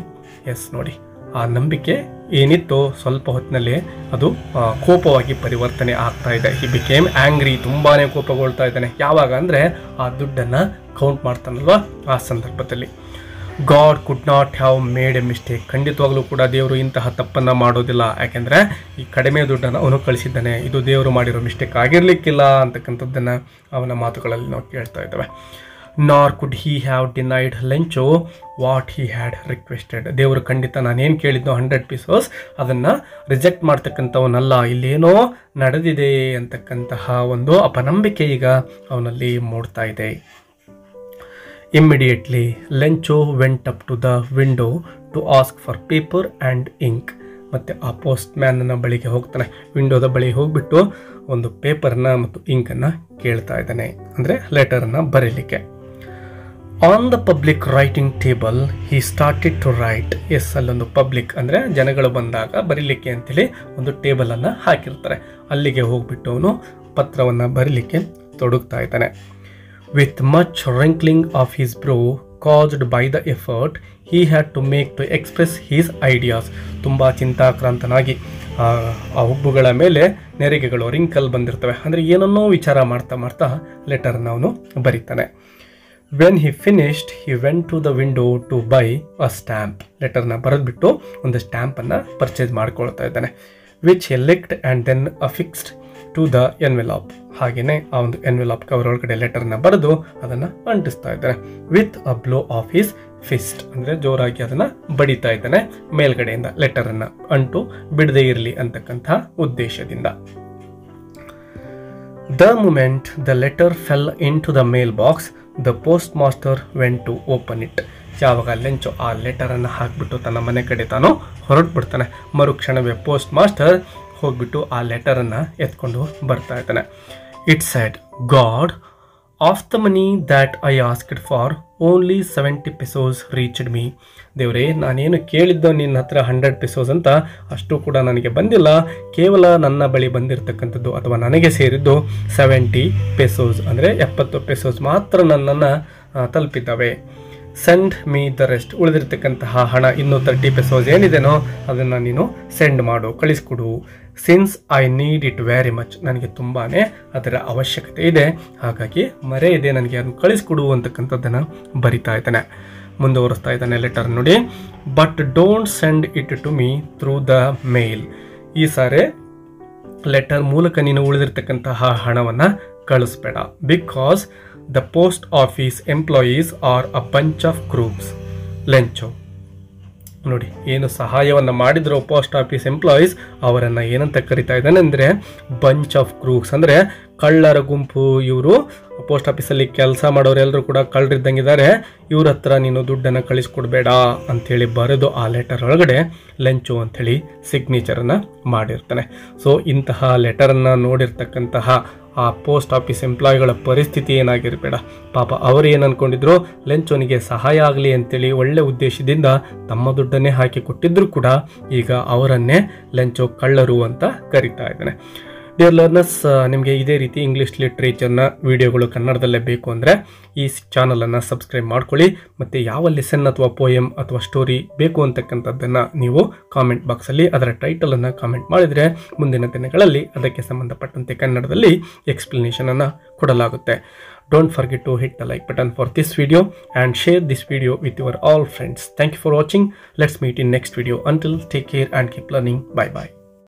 Yes ನೋಡಿ, ಆ ನಂಬಿಕೆ ಏನಿತ್ತೋ ಸ್ವಲ್ಪ ಹೊತ್ತಿನಲ್ಲಿ ಅದು ಕೋಪವಾಗಿ ಪರಿವರ್ತನೆ ಆಗ್ತಾ ಇದೆ. ಹಿ ಬಿಕೇಮ್ ಆ್ಯಂಗ್ರಿ, ತುಂಬಾ ಕೋಪಗೊಳ್ತಾ ಇದ್ದಾನೆ. ಯಾವಾಗ ಅಂದರೆ ಆ ದುಡ್ಡನ್ನು ಕೌಂಟ್ ಮಾಡ್ತಾನಲ್ವ ಆ ಸಂದರ್ಭದಲ್ಲಿ. God could not have made A mistake. ಖಂಡಿತವಾಗ್ಲೂ ಕೂಡ ದೇವರು ಇಂತಹ ತಪ್ಪನ್ನು ಮಾಡೋದಿಲ್ಲ. ಯಾಕೆಂದರೆ ಈ ಕಡಿಮೆ ದುಡ್ಡನ್ನು ಅವನು ಕಳಿಸಿದ್ದಾನೆ, ಇದು ದೇವರು ಮಾಡಿರೋ ಮಿಸ್ಟೇಕ್ ಆಗಿರಲಿಕ್ಕಿಲ್ಲ ಅಂತಕ್ಕಂಥದ್ದನ್ನು ಅವನ ಮಾತುಗಳಲ್ಲಿ ನಾವು ಕೇಳ್ತಾ ಇದ್ದೇವೆ. Nor could he have denied Lencho what he had requested. ದೇವರು ಖಂಡಿತ ನಾನೇನು ಕೇಳಿದ್ನೋ 100 ಪೀಸಸ್ ಅದನ್ನು ರಿಜೆಕ್ಟ್ ಮಾಡ್ತಕ್ಕಂಥವನಲ್ಲ. ಇಲ್ಲೇನೋ ನಡೆದಿದೆ ಅಂತಕ್ಕಂತಹ ಒಂದು ಅಪನಂಬಿಕೆ ಈಗ ಅವನಲ್ಲಿ ಮೂಡ್ತಾ ಇದೆ. Immediately Lencho went up to the window to ask for paper and ink. ಮತ್ತು ಆ ಪೋಸ್ಟ್ ಮ್ಯಾನ್ನ ಬಳಿಗೆ ಹೋಗ್ತಾನೆ. ವಿಂಡೋದ ಬಳಿ ಹೋಗ್ಬಿಟ್ಟು ಒಂದು ಪೇಪರ್ನ ಮತ್ತು ಇಂಕನ್ನು ಕೇಳ್ತಾ ಇದ್ದಾನೆ, ಅಂದರೆ ಲೆಟರನ್ನು ಬರೀಲಿಕ್ಕೆ. On the public writing table he started to write. Yes, ಅಲ್ಲೊಂದು ಪಬ್ಲಿಕ್ ಅಂದರೆ ಜನಗಳು ಬಂದಾಗ ಬರೀಲಿಕ್ಕೆ ಅಂತೇಳಿ ಒಂದು ಟೇಬಲನ್ನು ಹಾಕಿರ್ತಾರೆ. ಅಲ್ಲಿಗೆ ಹೋಗ್ಬಿಟ್ಟು ಅವನು ಪತ್ರವನ್ನು ಬರೀಲಿಕ್ಕೆ ತೊಡಗ್ತಾ ಇದ್ದಾನೆ. With much wrinkling of his brow caused by the effort he had to make to express his ideas. ತುಂಬ ಚಿಂತಾಕ್ರಾಂತನಾಗಿ ಆ ಹುಬ್ಬುಗಳ ಮೇಲೆ ನೆರಿಗೆಗಳು ರಿಂಕಲ್ ಬಂದಿರ್ತವೆ, ಅಂದರೆ ಏನನ್ನೋ ವಿಚಾರ ಮಾಡ್ತಾ ಲೆಟರ್ನ ಅವನು ಬರೀತಾನೆ. When he finished he went to the window to buy a stamp. ಲೆಟರ್ನ ಬರೆದ್ಬಿಟ್ಟು ಒಂದು ಸ್ಟ್ಯಾಂಪನ್ನು ಪರ್ಚೇಸ್ ಮಾಡ್ಕೊಳ್ತಾ ಇದ್ದಾನೆ. Which he licked and then affixed to the envelope. ಹಾಗೆಯೇ ಆ ಒಂದು ಎನ್ವೆಲಾಪ್ ಕವರ್ ಒಳಗಡೆ ಲೆಟರ್ನ ಬರೆದು ಅದನ್ನು ಅಂಟಿಸ್ತಾ ಇದ್ದಾನೆ. With a blow of his Fist, ಅಂದರೆ ಜೋರಾಗಿ ಅದನ್ನು ಬಡಿತಾ ಇದ್ದಾನೆ ಮೇಲ್ಗಡೆಯಿಂದ. ಲೆಟರನ್ನು ಅಂಟು ಬಿಡದೇ ಇರಲಿ ಅಂತಕ್ಕಂಥ ಉದ್ದೇಶದಿಂದ. The moment the letter fell into the mailbox the postmaster went to open it. ಯಾವಾಗ ಲೆಂಚೋ ಆ ಲೆಟರನ್ನು ಹಾಕಿಬಿಟ್ಟು ತನ್ನ ಮನೆ ಕಡೆ ತಾನು ಹೊರಟುಬಿಡ್ತಾನೆ, ಮರುಕ್ಷಣವೇ ಪೋಸ್ಟ್ ಮಾಸ್ಟರ್ ಹೋಗ್ಬಿಟ್ಟು ಆ ಲೆಟರನ್ನು ಎತ್ಕೊಂಡು ಬರ್ತಾ ಇದ್ದಾನೆ. It shed, god, of the money that I asked for only 70 pesos reached me. ದೇವರೇ, ನಾನೇನು ಕೇಳಿದ್ದೋ ನಿನ್ನ ಹತ್ರ 100 pesos ಅಂತ, ಅಷ್ಟು ಕೂಡ ನನಗೆ ಬಂದಿಲ್ಲ. ಕೇವಲ ನನ್ನ ಬಳಿ ಬಂದಿರತಕ್ಕಂಥದ್ದು ಅಥವಾ ನನಗೆ ಸೇರಿದ್ದು 70 pesos, ಅಂದರೆ 70 pesos ಮಾತ್ರ ನನ್ನನ್ನು ತಲುಪಿದ್ದಾವೆ. Send me the rest. ಉಳಿದಿರ್ತಕ್ಕಂತಹ ಹಣ ಇನ್ನೂ 30 ಪೆಸೋಸ್ ಏನಿದೆನೋ ಅದನ್ನು ನೀನು ಸೆಂಡ್ ಮಾಡು, ಕಳಿಸ್ಕೊಡು. Since I need it very much, ನನಗೆ ತುಂಬಾ ಅದರ ಅವಶ್ಯಕತೆ ಇದೆ, ಹಾಗಾಗಿ ಮರೆ ಇದೆ, ನನಗೆ ಅದನ್ನು ಕಳಿಸ್ಕೊಡು ಅಂತಕ್ಕಂಥದ್ದನ್ನು ಬರಿತಾ ಇದ್ದಾನೆ. ಮುಂದುವರಿಸ್ತಾ ಇದ್ದಾನೆ ಲೆಟರ್ ನೋಡಿ. But don't send it to me through the mail. ಈ ಸಾರಿ ಲೆಟರ್ ಮೂಲಕ ನೀನು ಉಳಿದಿರ್ತಕ್ಕಂತಹ ಹಣವನ್ನು ಕಳಿಸ್ಬೇಡ. Because the post office employees are a bunch of crooks. Lencho ನೋಡಿ, ಏನು ಸಹಾಯವನ್ನು ಮಾಡಿದ್ರು ಪೋಸ್ಟ್ ಆಫೀಸ್ ಎಂಪ್ಲಾಯೀಸ್, ಅವರನ್ನು ಏನಂತ ಕರಿತಾ ಇದ್ದಾನೆ ಅಂದರೆ ಬಂಚ್ ಆಫ್ ಕ್ರೂಕ್ಸ್, ಅಂದರೆ ಕಳ್ಳರ ಗುಂಪು. ಇವರು ಪೋಸ್ಟ್ ಆಫೀಸಲ್ಲಿ ಕೆಲಸ ಮಾಡೋರೆಲ್ಲರೂ ಕೂಡ ಕಳ್ಳರಿದ್ದಂಗಿದ್ದಾರೆ, ಇವ್ರ ಹತ್ರ ನೀನು ದುಡ್ಡನ್ನು ಕಳಿಸ್ಕೊಡ್ಬೇಡ ಅಂಥೇಳಿ ಬರೆದು ಆ ಲೆಟರ್ ಒಳಗಡೆ ಲೆಂಚು ಅಂಥೇಳಿ ಸಿಗ್ನೇಚರನ್ನು ಮಾಡಿರ್ತಾನೆ. ಸೊ ಇಂತಹ ಲೆಟರನ್ನು ನೋಡಿರ್ತಕ್ಕಂತಹ ಆ ಪೋಸ್ಟ್ ಆಫೀಸ್ ಎಂಪ್ಲಾಯಿಗಳ ಪರಿಸ್ಥಿತಿ ಏನಾಗಿರಬೇಡ. ಪಾಪ ಅವರು ಏನು ಅಂದ್ಕೊಂಡಿದ್ರು, ಲೆಂಚೋನಿಗೆ ಸಹಾಯ ಆಗಲಿ ಅಂತೇಳಿ ಒಳ್ಳೆ ಉದ್ದೇಶದಿಂದ ತಮ್ಮ ದುಡ್ಡನ್ನೇ ಹಾಕಿ ಕೊಟ್ಟಿದ್ರು ಕೂಡ ಈಗ ಅವರನ್ನೇ ಲೆಂಚೋ ಕಳ್ಳರು ಅಂತ ಕರಿತಾ ಇದ್ದಾನೆ. ಡಿಯರ್ ಲರ್ನರ್ಸ್, ನಿಮಗೆ ಇದೇ ರೀತಿ ಇಂಗ್ಲೀಷ್ ಲಿಟ್ರೇಚರ್ನ ವಿಡಿಯೋಗಳು ಕನ್ನಡದಲ್ಲೇ ಬೇಕು ಅಂದರೆ ಈ ಚಾನಲನ್ನು ಸಬ್ಸ್ಕ್ರೈಬ್ ಮಾಡ್ಕೊಳ್ಳಿ. ಮತ್ತು ಯಾವ ಲೆಸನ್ ಅಥವಾ ಪೋಯಮ್ ಅಥವಾ ಸ್ಟೋರಿ ಬೇಕು ಅಂತಕ್ಕಂಥದ್ದನ್ನು ನೀವು ಕಾಮೆಂಟ್ ಬಾಕ್ಸಲ್ಲಿ ಅದರ ಟೈಟಲನ್ನು ಕಾಮೆಂಟ್ ಮಾಡಿದರೆ ಮುಂದಿನ ದಿನಗಳಲ್ಲಿ ಅದಕ್ಕೆ ಸಂಬಂಧಪಟ್ಟಂತೆ ಕನ್ನಡದಲ್ಲಿ ಎಕ್ಸ್ಪ್ಲನೇಷನನ್ನು ಕೊಡಲಾಗುತ್ತೆ. Don't forget to hit the like button for this video and share this video with your all friends. Thank you for watching. Let's meet in next video. Until take care and keep learning. Bye bye.